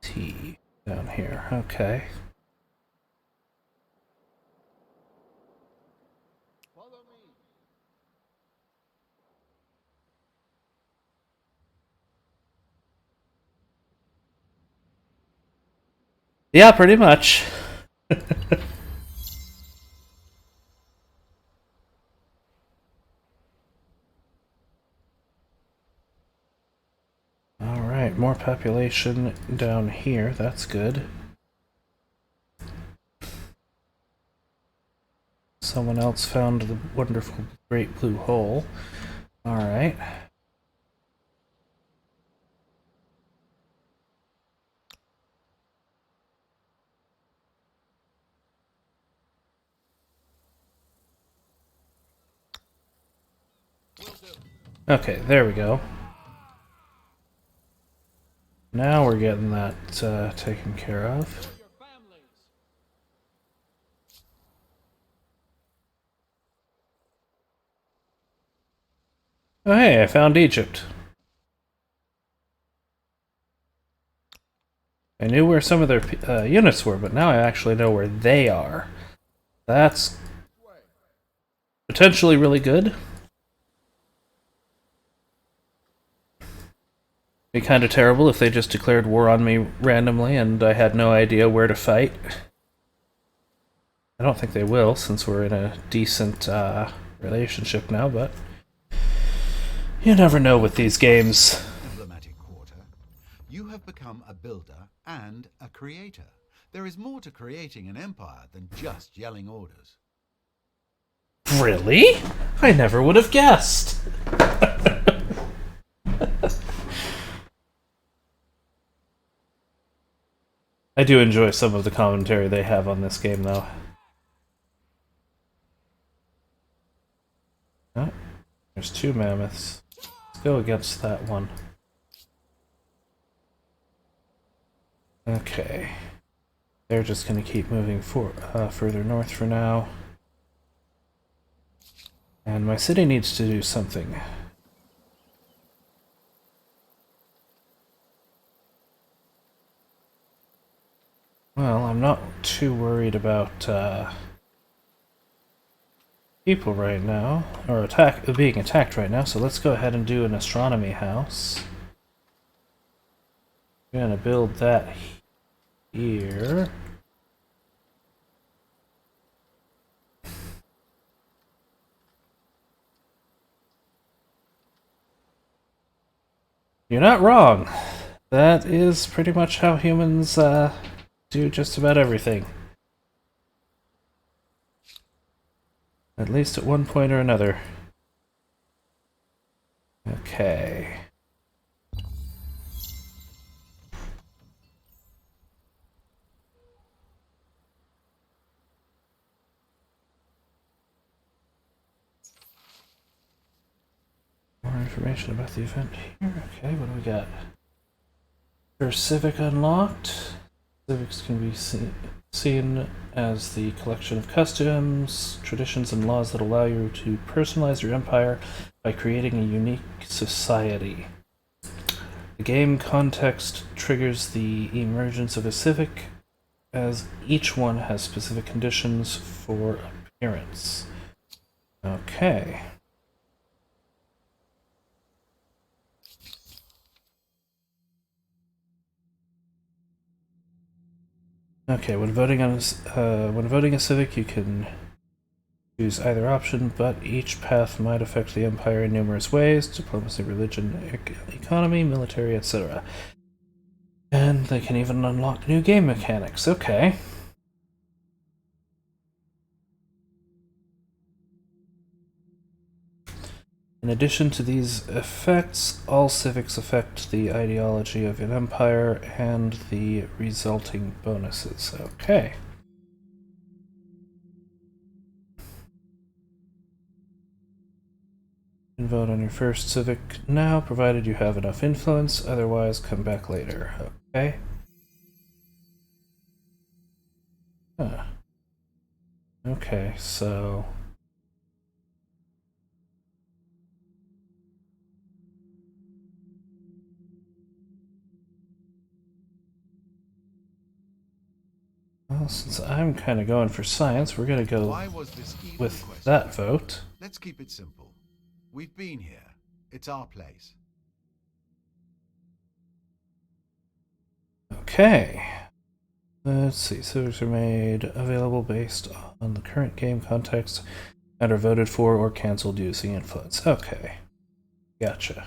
T down here. Okay. Yeah, pretty much. Alright, more population down here. That's good. Someone else found the wonderful great blue hole. Alright. Okay, there we go. Now we're getting that taken care of. Oh hey, I found Egypt. I knew where some of their units were, but now I actually know where they are. That's potentially really good. Be kind of terrible if they just declared war on me randomly and I had no idea where to fight. I don't think they will, since we're in a decent relationship now, but you never know with these games. Diplomatic quarter. You have become a builder and a creator. There is more to creating an empire than just yelling orders. Really? I never would have guessed. I do enjoy some of the commentary they have on this game, though. Oh, there's 2 mammoths. Let's go against that one. Okay. They're just going to keep moving further north for now. And my city needs to do something. Well, I'm not too worried about people right now, or being attacked right now, so let's go ahead and do an astronomy house. I'm gonna build that here. You're not wrong. That is pretty much how humans do just about everything. At least at one point or another. Okay. More information about the event here. Okay, what do we got? There's Civic unlocked. Civics can be seen as the collection of customs, traditions, and laws that allow you to personalize your empire by creating a unique society. The game context triggers the emergence of a civic, as each one has specific conditions for appearance. Okay. Okay, when voting a civic, you can choose either option, but each path might affect the empire in numerous ways: diplomacy, religion, economy, military, etc. And they can even unlock new game mechanics. Okay. In addition to these effects, all civics affect the ideology of an empire and the resulting bonuses. Okay. You can vote on your first civic now, provided you have enough influence, otherwise come back later. Okay. Huh. Okay, so... Well, since I'm kind of going for science, we're going to go Why was this even with question? that vote. Let's keep it simple. We've been here. It's our place. Okay. Let's see. Civics are made available based on the current game context and are voted for or cancelled using influence. Okay. Gotcha.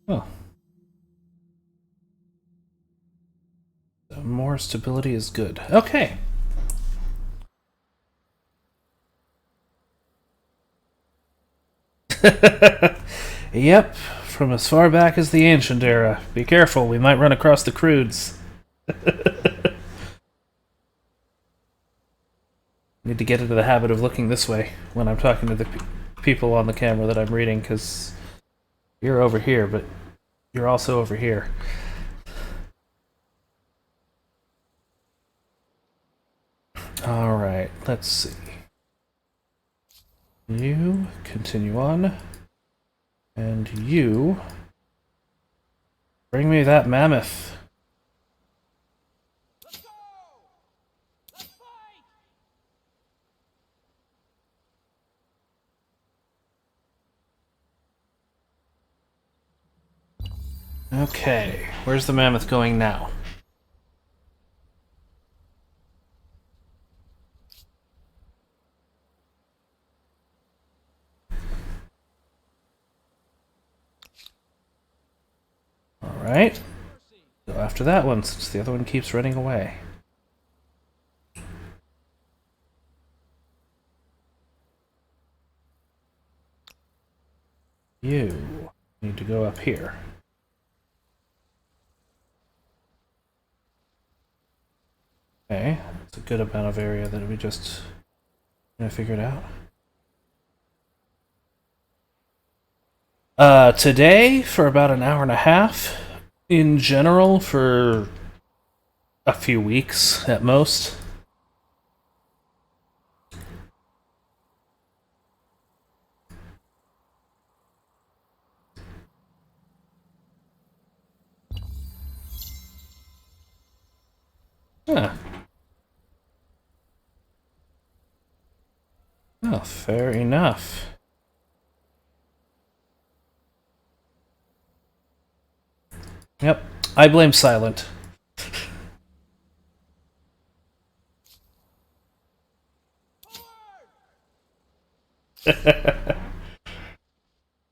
Oh. So more stability is good. Okay. Yep, from as far back as the ancient era. Be careful, we might run across the Crudes. Need to get into the habit of looking this way when I'm talking to the people on the camera that I'm reading, because you're over here, but you're also over here. Alright, let's see. You continue on. And you bring me that mammoth. Let's go! Let's fight! Okay, where's the mammoth going now? Alright. Go after that one, since the other one keeps running away. You need to go up here. Okay, that's a good amount of area that we just figured out. Today, for about an hour and a half. In general, for a few weeks at most. Huh. Oh, fair enough. Yep, I blame Silent.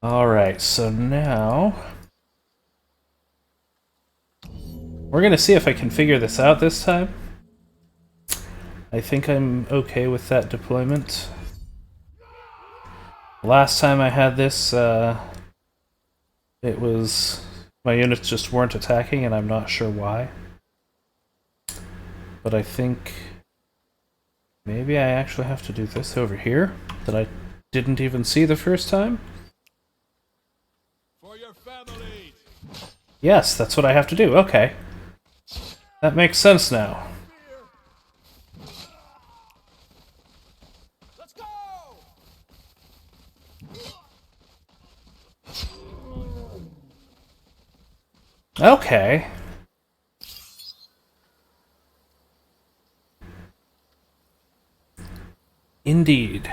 Alright, so now we're gonna see if I can figure this out this time. I think I'm okay with that deployment. Last time I had this, it was... my units just weren't attacking, and I'm not sure why. But I think... maybe I actually have to do this over here, that I didn't even see the first time? For your family. Yes, that's what I have to do, okay. That makes sense now. Let's go. Okay. Indeed.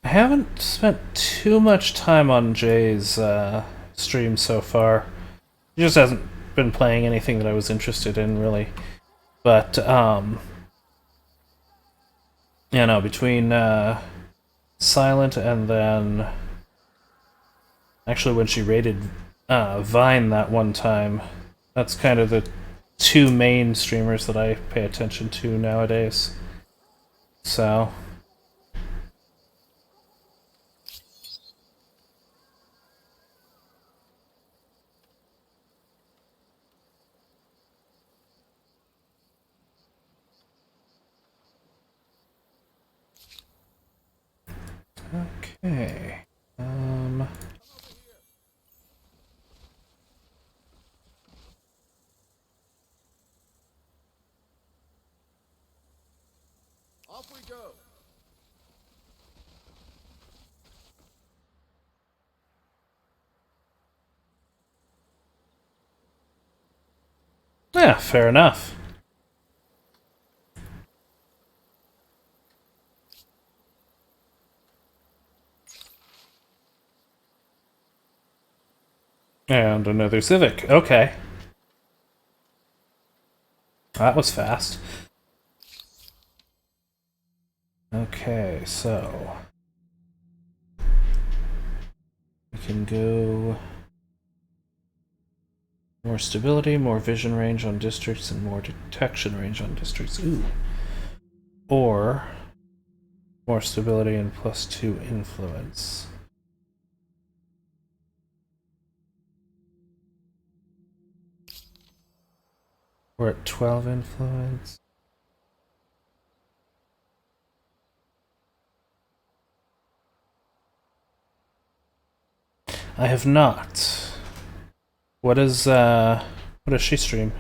I haven't spent too much time on Jay's stream so far. He just hasn't been playing anything that I was interested in, really. But, you know, between Silent and then... actually, when she raided Vine that one time, that's kind of the two main streamers that I pay attention to nowadays. So... okay. Off we go. Yeah, fair enough. And another Civic. Okay. That was fast. Okay, so... we can go... more stability, more vision range on districts, and more detection range on districts. Ooh. Or... more stability and +2 influence. We're at 12 influence. I have not. What does she stream?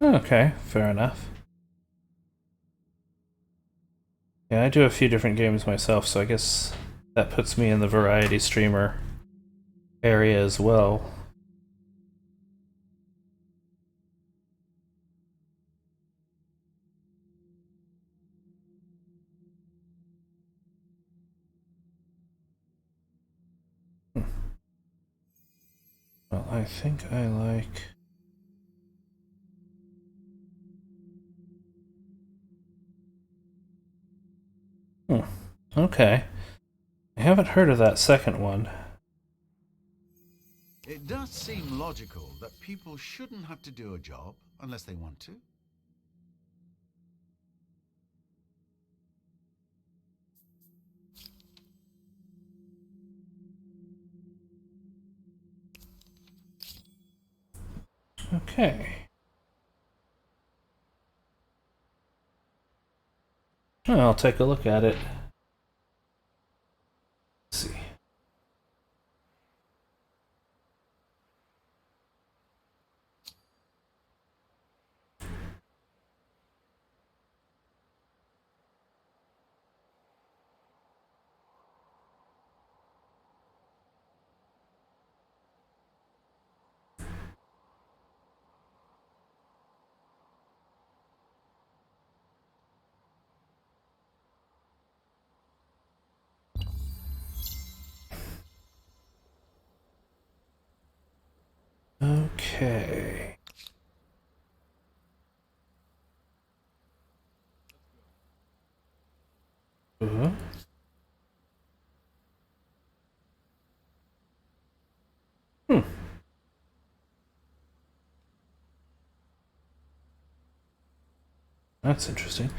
Okay, fair enough. Yeah, I do a few different games myself, so I guess that puts me in the variety streamer area as well. Well, I think I like... Okay. I haven't heard of that second one. It does seem logical that people shouldn't have to do a job unless they want to. Okay. Well, I'll take a look at it. Let's see. Okay. Uh-huh. Hmm. That's interesting.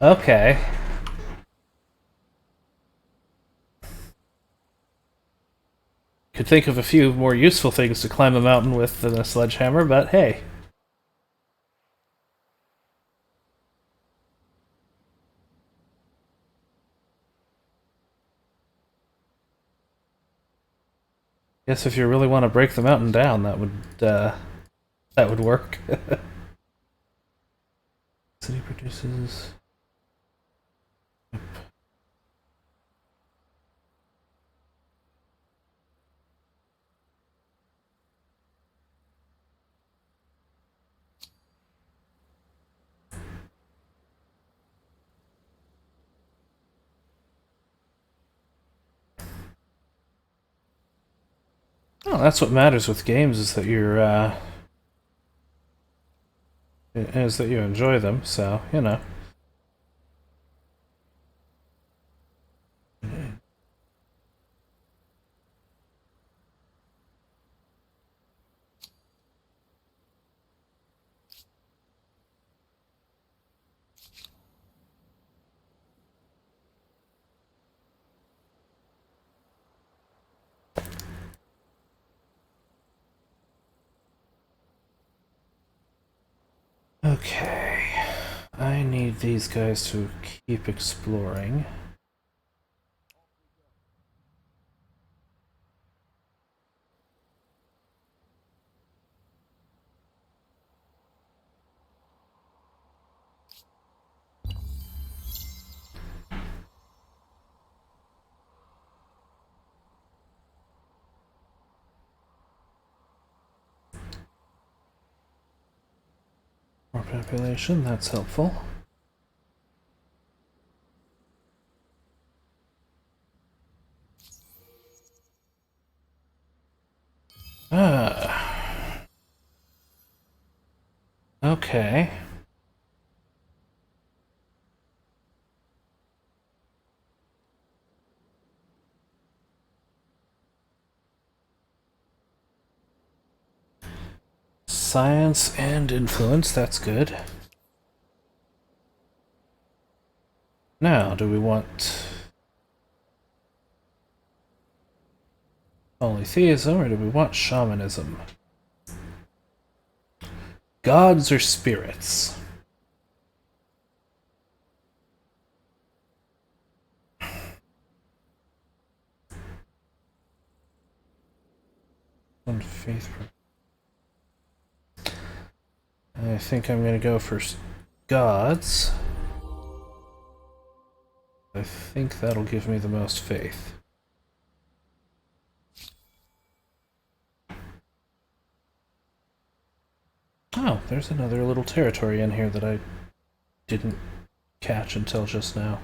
Okay. Could think of a few more useful things to climb a mountain with than a sledgehammer, but hey. Guess if you really want to break the mountain down, that would work. City produces. Oh, that's what matters with games is that is that you enjoy them. So you know. Okay. I need these guys to keep exploring. More population, that's helpful. Ah. Okay. Science and influence, that's good. Now, do we want polytheism or do we want shamanism? Gods or spirits? One faith. I think I'm gonna go for gods. I think that'll give me the most faith. Oh, there's another little territory in here that I didn't catch until just now.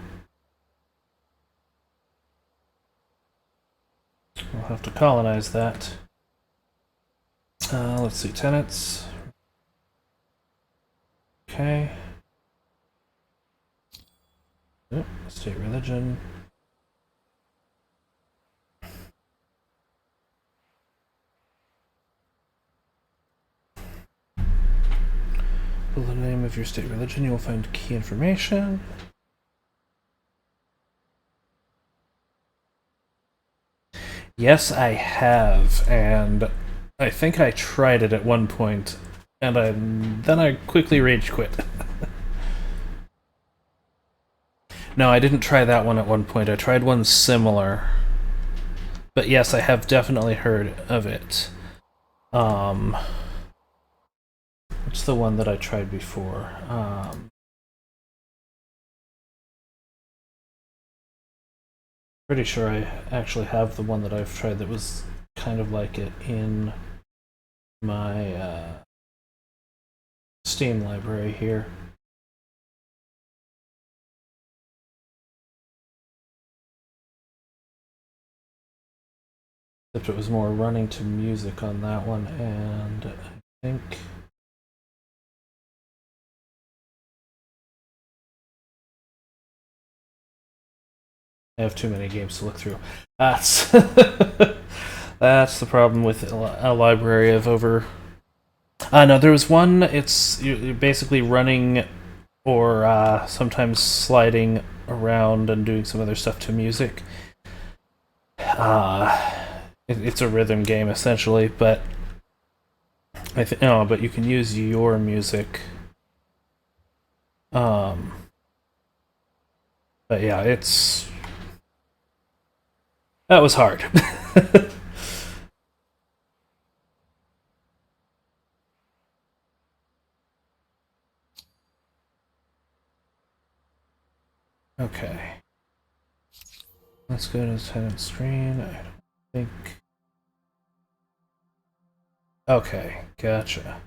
We'll have to colonize that. Let's see, tenants. Okay. Yep, state religion. Below the name of your state religion, you will find key information. Yes, I have, and I think I tried it at one point, and then I quickly rage quit. No, I didn't try that one at one point. I tried one similar. But yes, I have definitely heard of it. What's the one that I tried before? Pretty sure I actually have the one that I've tried that was kind of like it in my Steam library here. Except it was more running to music on that one, and I think... I have too many games to look through. That's that's the problem with a library of over... no, there was one, you're basically running or sometimes sliding around and doing some other stuff to music. It's a rhythm game essentially, but but you can use your music. But yeah, that was hard. Okay. Let's go to the tenant screen. I don't think... Okay, gotcha.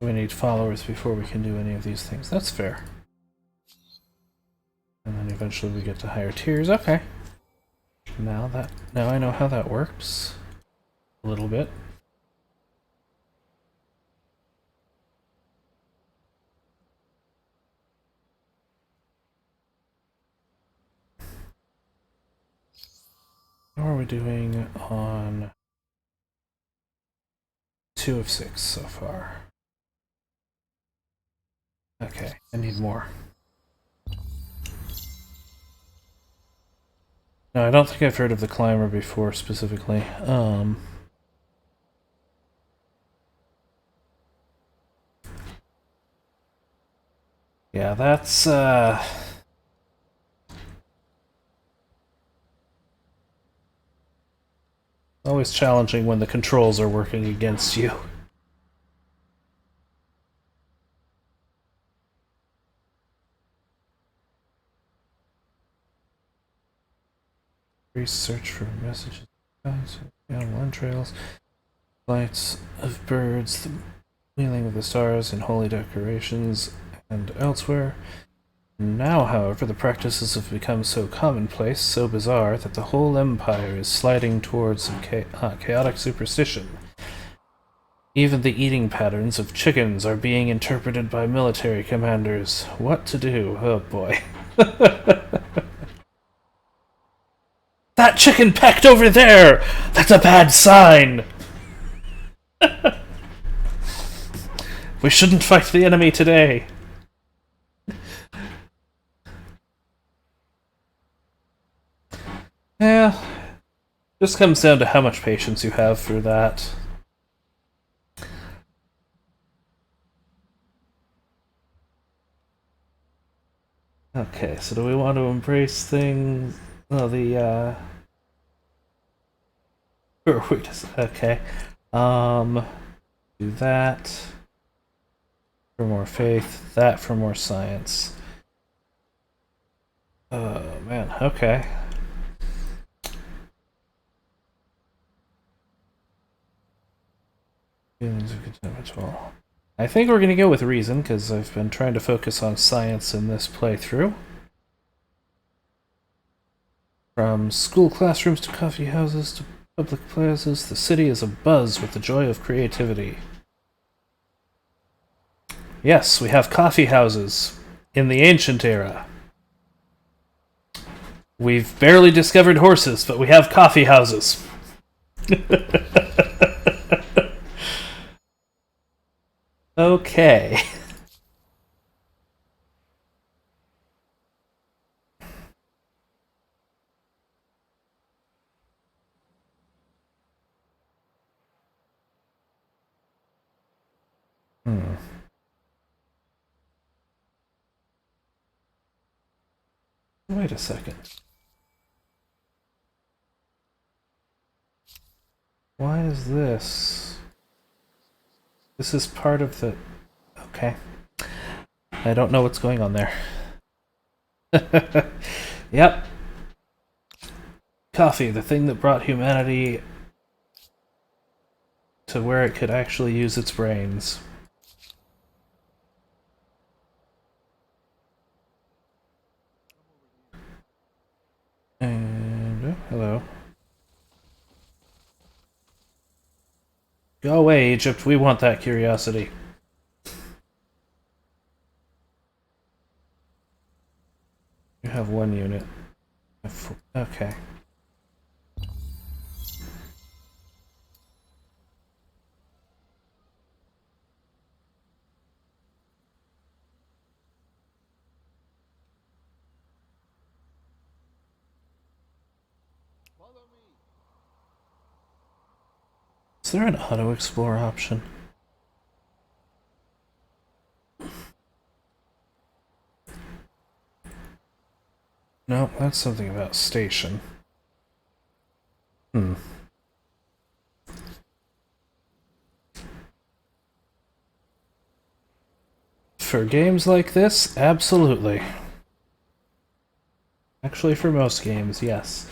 We need followers before we can do any of these things. That's fair. And then eventually we get to higher tiers. Okay. Now I know how that works. A little bit. How are we doing on 2 of 6 so far? Okay, I need more. No, I don't think I've heard of the climber before specifically. Yeah, that's always challenging when the controls are working against you. Research for messages, on trails, lights of birds, the wheeling of the stars in holy decorations, and elsewhere. Now, however, the practices have become so commonplace, so bizarre, that the whole empire is sliding towards chaotic superstition. Even the eating patterns of chickens are being interpreted by military commanders. What to do? Oh boy. That chicken pecked over there! That's a bad sign! We shouldn't fight the enemy today. Yeah, just comes down to how much patience you have for that. Okay, so do we want to embrace things? Oh, okay. Do that. for more faith, that for more science. Oh man, okay. Feelings of contentment. Well, I think we're gonna go with reason because I've been trying to focus on science in this playthrough. From school classrooms to coffee houses to public plazas, the city is abuzz with the joy of creativity. Yes, we have coffee houses in the ancient era. We've barely discovered horses, but we have coffee houses. Okay. Wait a second. Why is this? This is part of the... Okay. I don't know what's going on there. Yep. Coffee, the thing that brought humanity to where it could actually use its brains. And... oh, hello. Go away, Egypt. We want that curiosity. You have one unit. Okay. Follow me. Is there an auto-explore option? No, that's something about station. For games like this, absolutely. Actually, for most games, yes.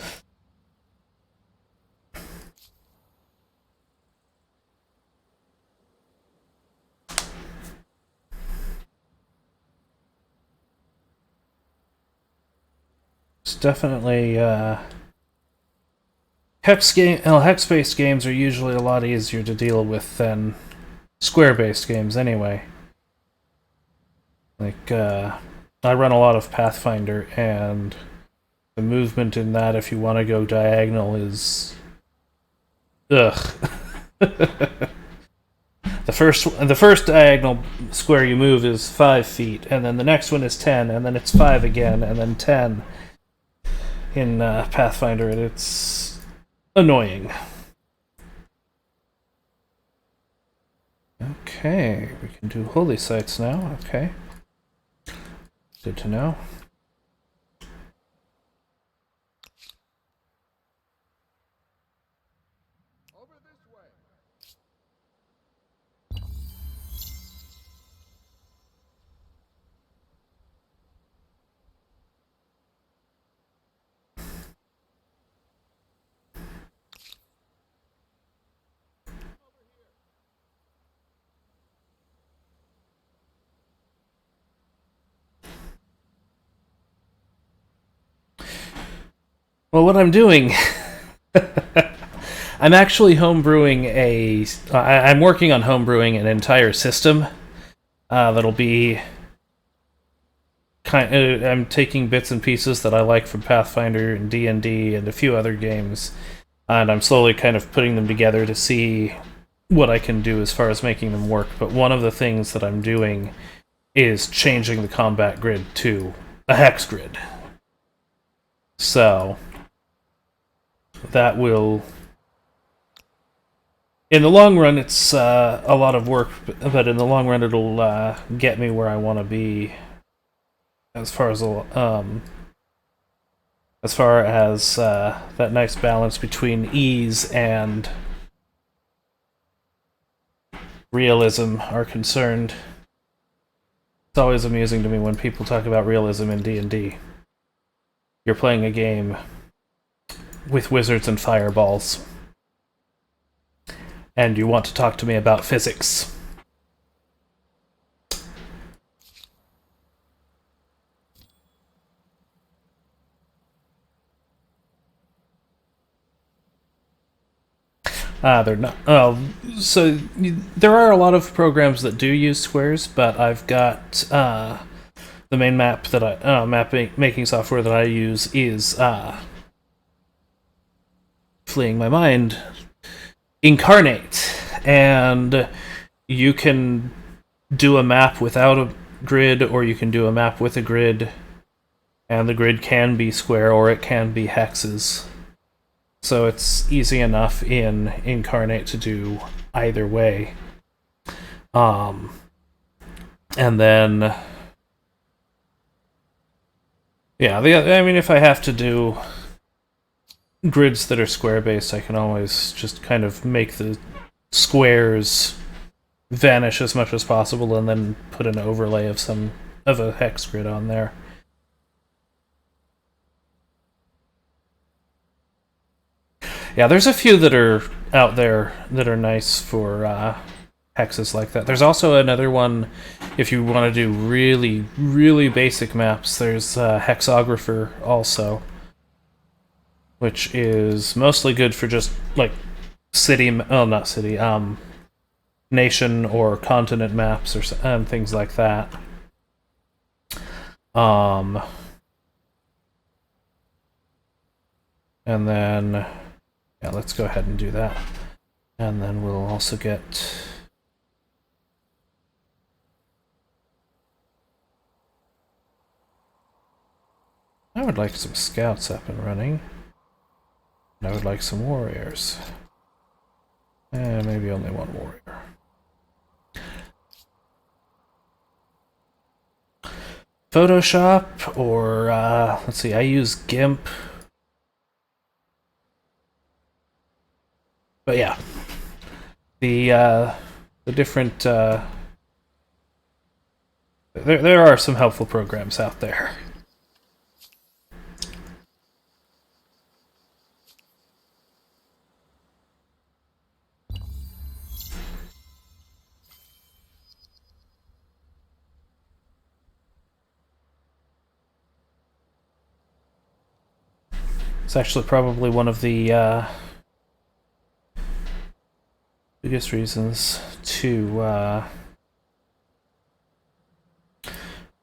It's definitely, hex-based games are usually a lot easier to deal with than square-based games anyway. Like, I run a lot of Pathfinder, and the movement in that, if you want to go diagonal, is... ugh. The first diagonal square you move is 5 feet, and then the next one is 10, and then it's 5 again, and then 10 in Pathfinder, and it's annoying. Okay, we can do holy sites now. Okay. Good to know. Over this way. Well, what I'm doing... I'm actually homebrewing I'm working on homebrewing an entire system that'll be... I'm taking bits and pieces that I like from Pathfinder and D&D and a few other games, and I'm slowly kind of putting them together to see what I can do as far as making them work. But one of the things that I'm doing is changing the combat grid to a hex grid. So that will... in the long run, it's a lot of work, but in the long run, it'll get me where I want to be as far as that nice balance between ease and realism are concerned. It's always amusing to me when people talk about realism in D&D. You're playing a game with wizards and fireballs, and you want to talk to me about physics. They're not. Oh, so there are a lot of programs that do use squares, but I've got the main map that making software that I use is fleeing my mind. Incarnate, and you can do a map without a grid, or you can do a map with a grid, and the grid can be square or it can be hexes. So it's easy enough in Incarnate to do either way. And then, yeah, I mean, if I have to do grids that are square based, I can always just kind of make the squares vanish as much as possible, and then put an overlay of a hex grid on there. Yeah, there's a few that are out there that are nice for hexes like that. There's also another one if you want to do really, really basic maps. There's Hexographer also, which is mostly good for just like nation or continent maps or things like that. And then, yeah, let's go ahead and do that. And then we'll also get... I would like some scouts up and running. And I would like some warriors. And maybe only one warrior. Photoshop, or let's see, I use GIMP. But yeah, the different there are some helpful programs out there. It's actually probably one of the biggest reasons to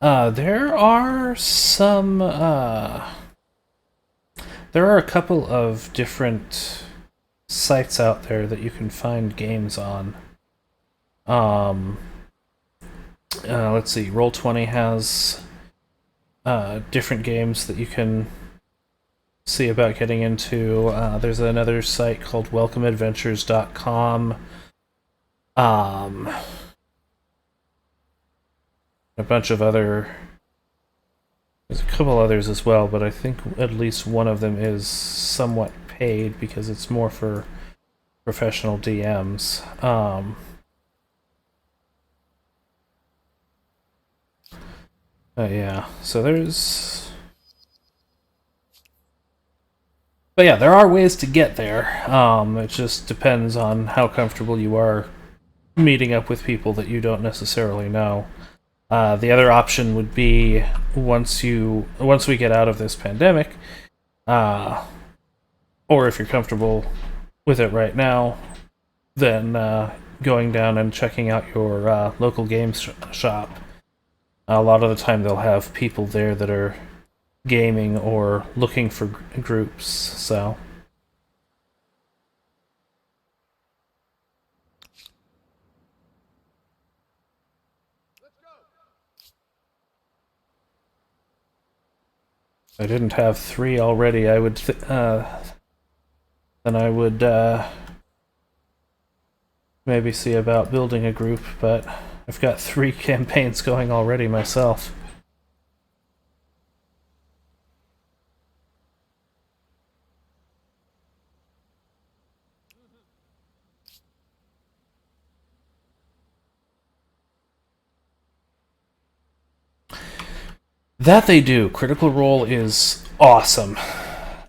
there are some there are a couple of different sites out there that you can find games on. Let's see, Roll20 has different games that you can see about getting into. There's another site called welcomeadventures.com. A bunch of other... There's a couple others as well, but I think at least one of them is somewhat paid because it's more for professional DMs. Yeah, so there's... But yeah, there are ways to get there. It just depends on how comfortable you are meeting up with people that you don't necessarily know. The other option would be once we get out of this pandemic, or if you're comfortable with it right now, then going down and checking out your local games shop. A lot of the time they'll have people there that are gaming or looking for groups, so... If I didn't have 3 already, I would then I would maybe see about building a group, but I've got 3 campaigns going already myself. That they do. Critical Role is awesome.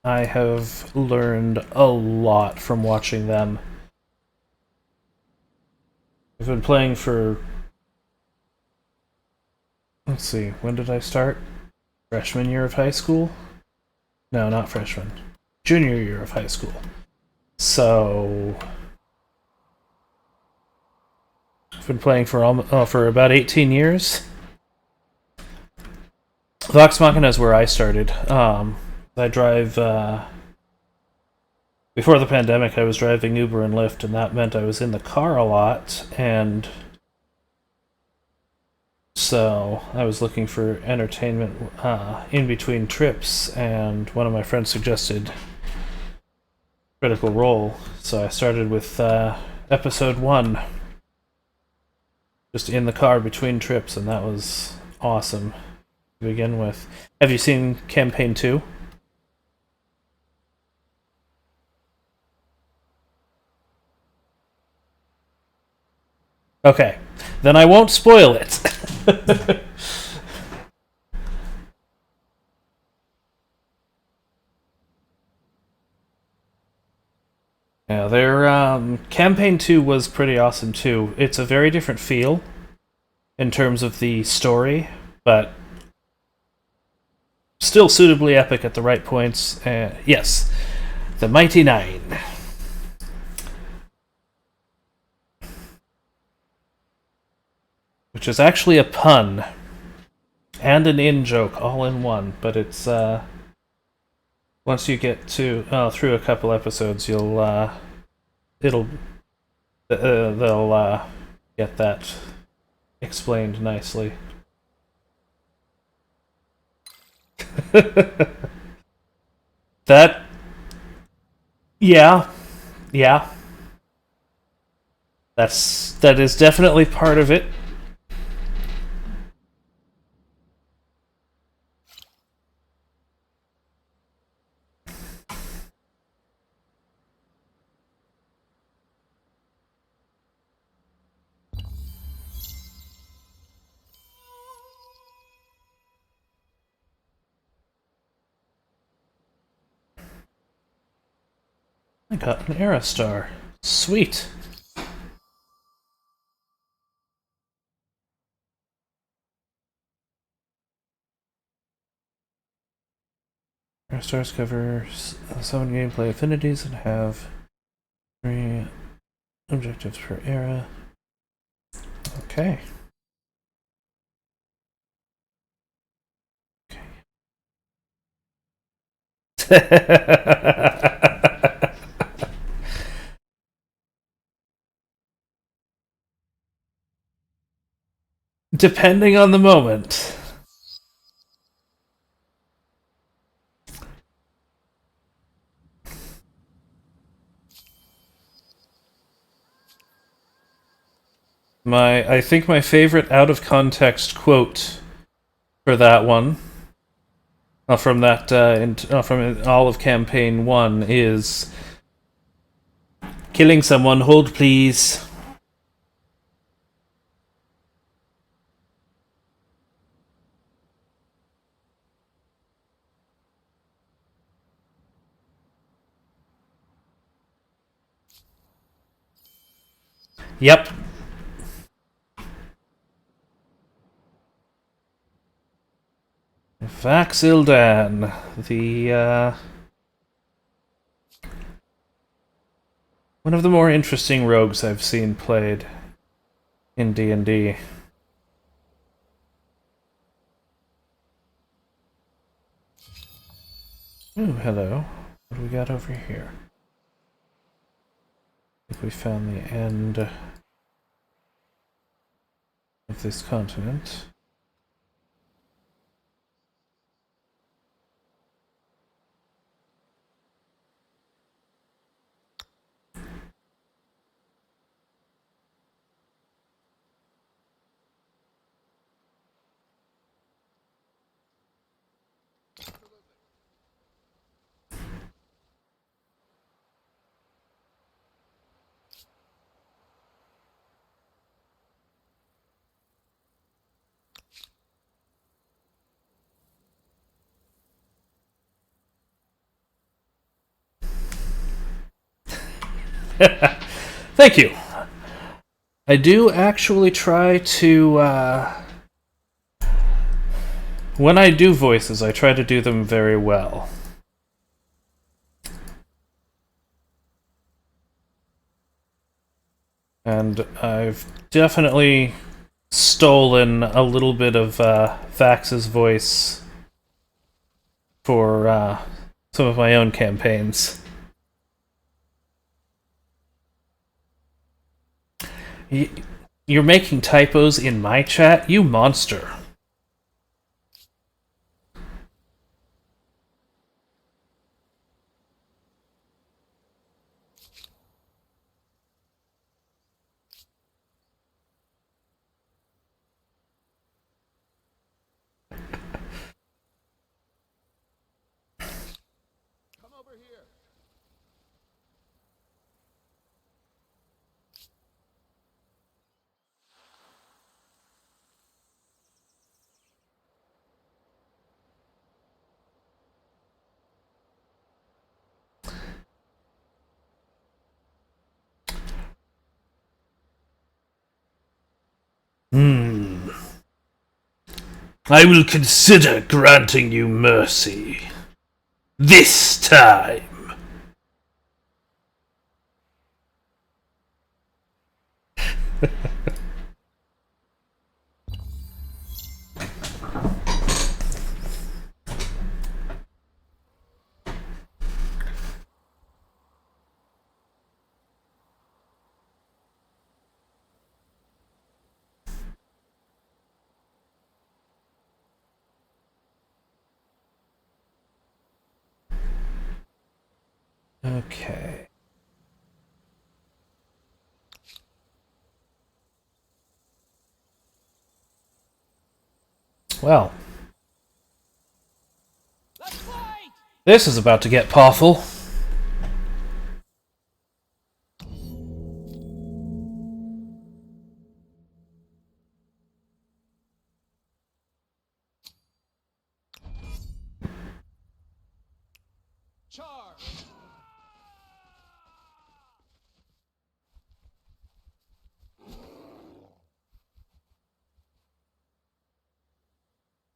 I have learned a lot from watching them. I've been playing for... Let's see, when did I start? Freshman year of high school? No, not freshman. Junior year of high school. So... I've been playing for about 18 years. Vox Machina is where I started. I drive... Before the pandemic, I was driving Uber and Lyft, and that meant I was in the car a lot, and so I was looking for entertainment in between trips, and one of my friends suggested Critical Role, so I started with episode 1, just in the car between trips, and that was awesome to begin with. Have you seen Campaign 2? Okay, then I won't spoil it. Yeah, their campaign 2 was pretty awesome too. It's a very different feel in terms of the story, but still suitably epic at the right points. Yes, the Mighty Nine. Which is actually a pun and an in-joke all in one, but it's once you get to through a couple episodes, they'll get that explained nicely. That, yeah, yeah. That is definitely part of it. I got an Era Star. Sweet. Era Stars cover 7 gameplay affinities and have 3 objectives per era. Okay. Depending on the moment. I think my favorite out of context quote for that one, from all of campaign 1 is killing someone, hold please. Yep. Vaxildan, the one of the more interesting rogues I've seen played in D&D. Ooh, hello. What do we got over here? I think we found the end of this continent. Thank you. I do actually try to, when I do voices, I try to do them very well. And I've definitely stolen a little bit of Vax's voice for some of my own campaigns. You're making typos in my chat? You monster. Come over here. I will consider granting you mercy. This time. Okay. Well. This is about to get powerful. Charge.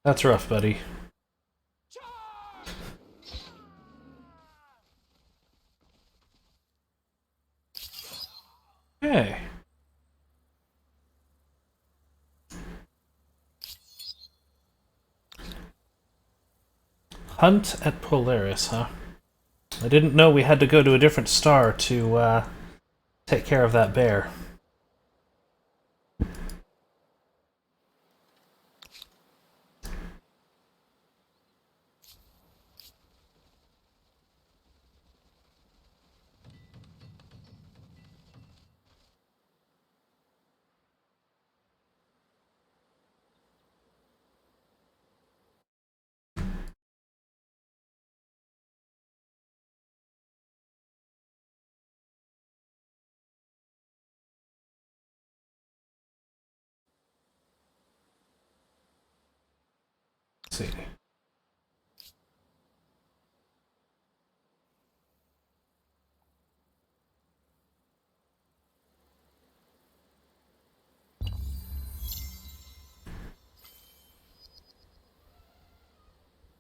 That's rough, buddy. Hey. Hunt at Polaris, huh? I didn't know we had to go to a different star to take care of that bear. Let's see.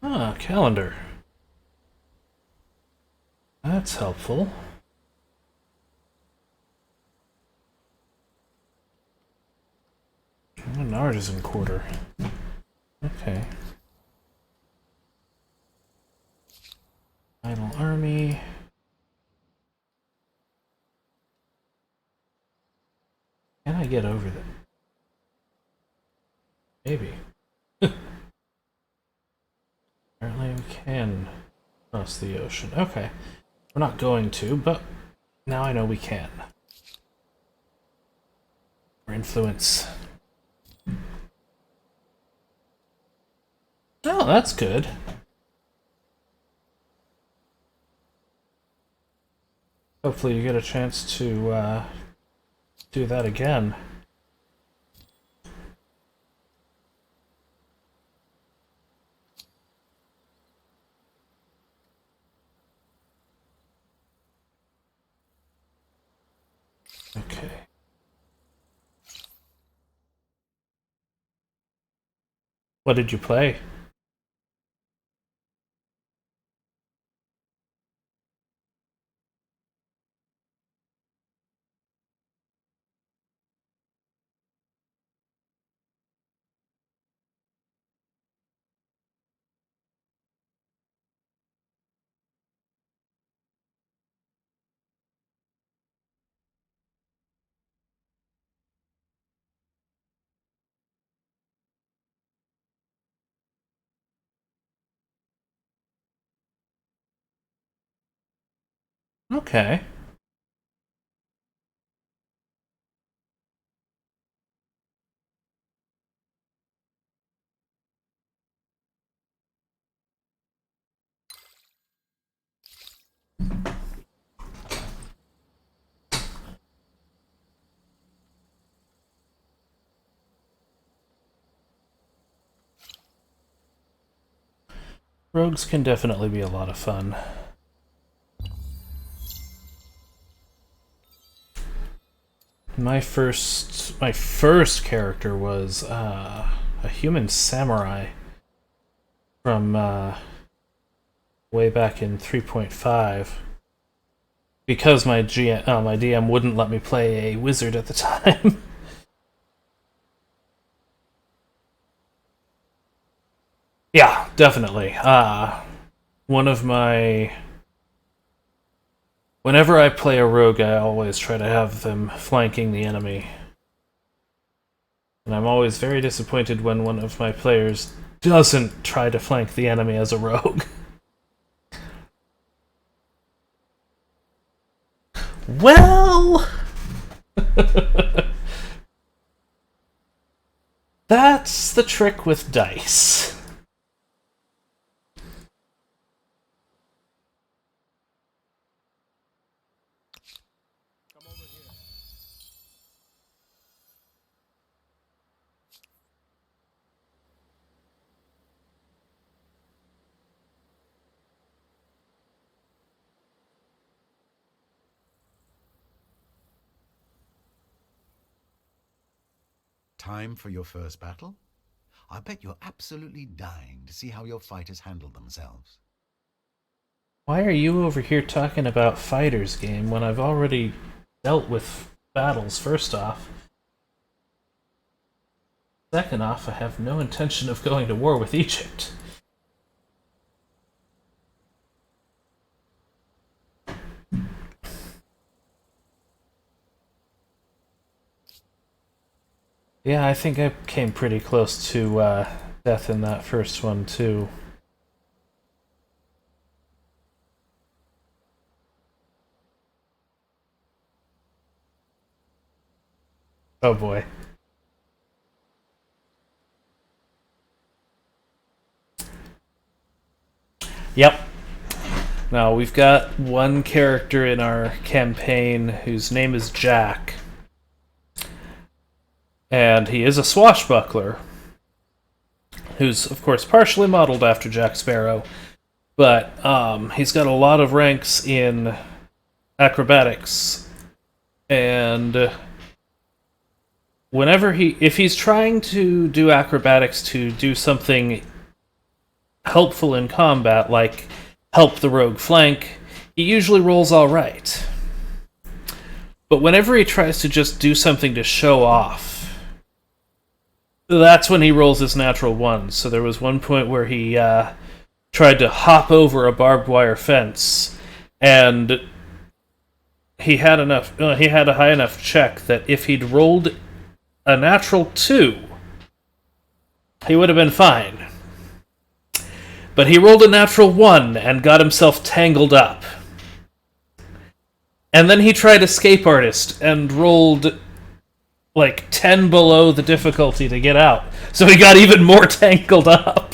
Ah, calendar. That's helpful. An artisan quarter. Okay. Idle army. Can I get over there? Maybe. Apparently we can cross the ocean. Okay. We're not going to, but now I know we can. Or influence. Oh, that's good. Hopefully you get a chance to do that again. What did you play? Okay. Rogues can definitely be a lot of fun. My first character was a human samurai from way back in 3.5 because my DM wouldn't let me play a wizard at the time. Yeah, definitely. One of my Whenever I play a rogue, I always try to have them flanking the enemy. And I'm always very disappointed when one of my players doesn't try to flank the enemy as a rogue. Well, that's the trick with dice. Come over here. Time for your first battle? I bet you're absolutely dying to see how your fighters handle themselves. Why are you over here talking about fighters game when I've already dealt with battles, first off? Second off, I have no intention of going to war with Egypt. Yeah, I think I came pretty close to death in that first one, too. Oh boy. Yep. Now, we've got one character in our campaign whose name is Jack. And he is a swashbuckler, who's, of course, partially modeled after Jack Sparrow. But he's got a lot of ranks in acrobatics. And if he's trying to do acrobatics to do something helpful in combat, like help the rogue flank, he usually rolls alright. But whenever he tries to just do something to show off, that's when he rolls his natural ones. So there was one point where he tried to hop over a barbed wire fence, and he had a high enough check that if he'd rolled a natural 2, he would have been fine. But he rolled a natural 1 and got himself tangled up. And then he tried Escape Artist and rolled like 10 below the difficulty to get out. So he got even more tangled up.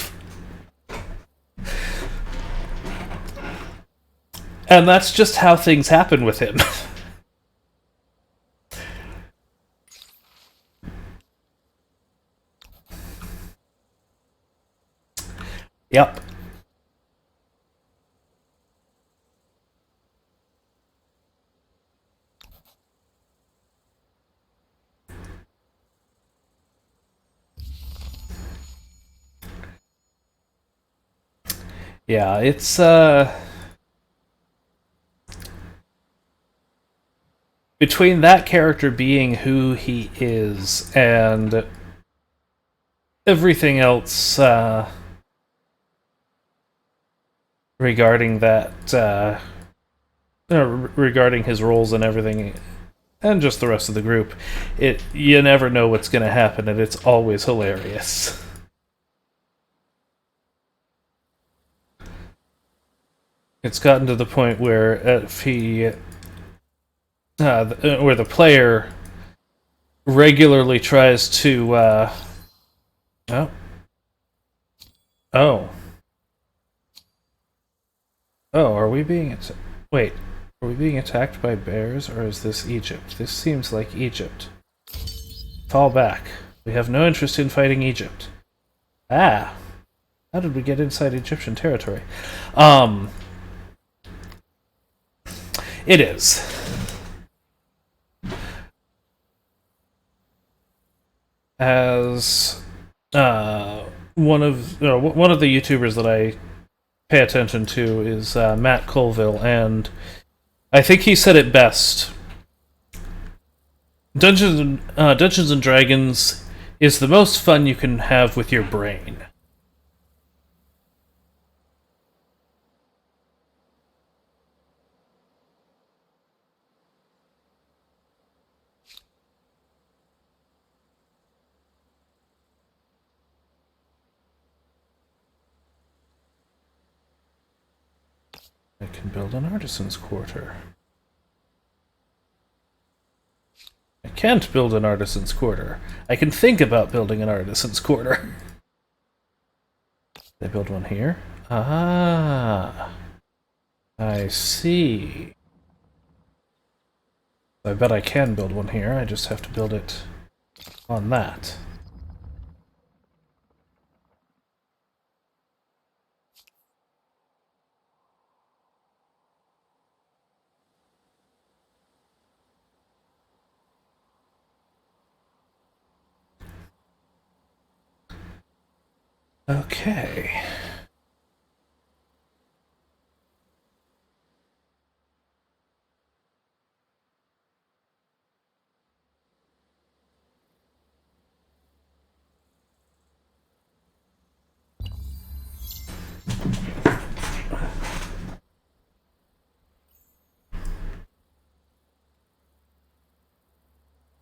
And that's just how things happen with him. Yep. Yeah, it's between that character being who he is and everything else regarding that regarding his roles and everything and just the rest of the group, it you never know what's going to happen, and it's always hilarious. It's gotten to the point where if he where the player regularly tries to oh oh oh are we being wait, are we being attacked by bears, or is this Egypt? This seems like Egypt. Fall back. We have no interest in fighting Egypt. Ah, how did we get inside Egyptian territory? It is. As one of the YouTubers that I pay attention to is Matt Colville, and I think he said it best. Dungeons and Dragons is the most fun you can have with your brain. I can build an artisan's quarter. I can't build an artisan's quarter. I can think about building an artisan's quarter. Did I build one here? Ah, I see. I bet I can build one here. I just have to build it on that. Okay.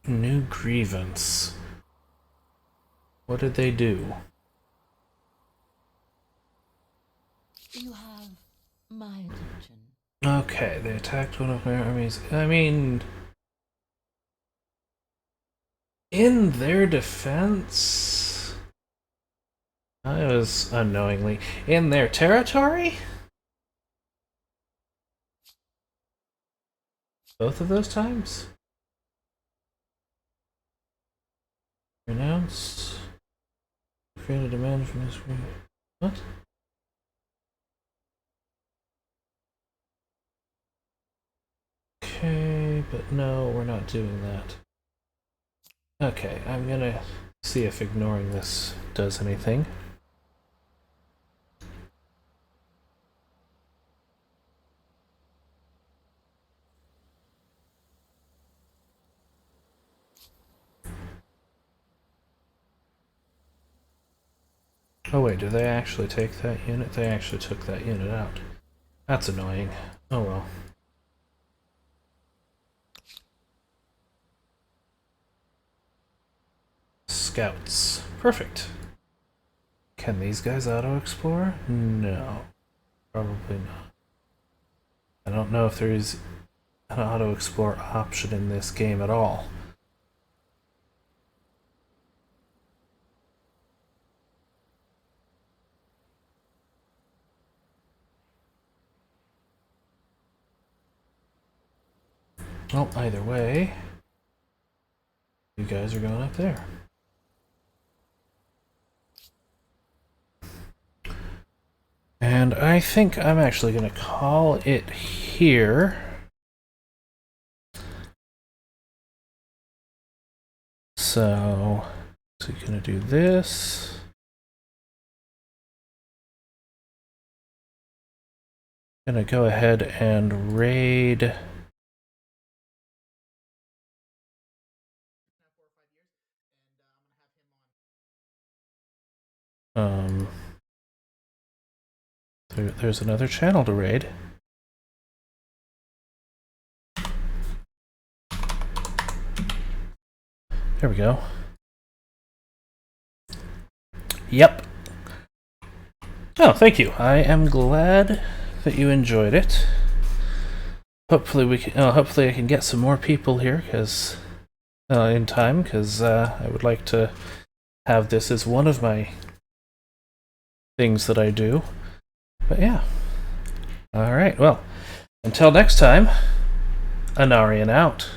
New grievance. What did they do? You have my attention. Okay, they attacked one of my armies. I mean, in their defense, I was unknowingly in their territory. Both of those times? Renounced. Create a demand from this. What? Okay, but no, we're not doing that. Okay, I'm gonna see if ignoring this does anything. Oh wait, did they actually take that unit? They actually took that unit out. That's annoying. Oh well. Scouts. Perfect. Can these guys auto-explore? No. Probably not. I don't know if there is an auto-explore option in this game at all. Well, either way, you guys are going up there. And I think I'm actually going to call it here. So you're going to do this. gonna go ahead and raid. There's another channel to raid. There we go. Yep. Oh, thank you. I am glad that you enjoyed it. Hopefully we can. Hopefully I can get some more people here, because in time, because I would like to have this as one of my things that I do. But yeah. All right. Well, until next time, Anarian out.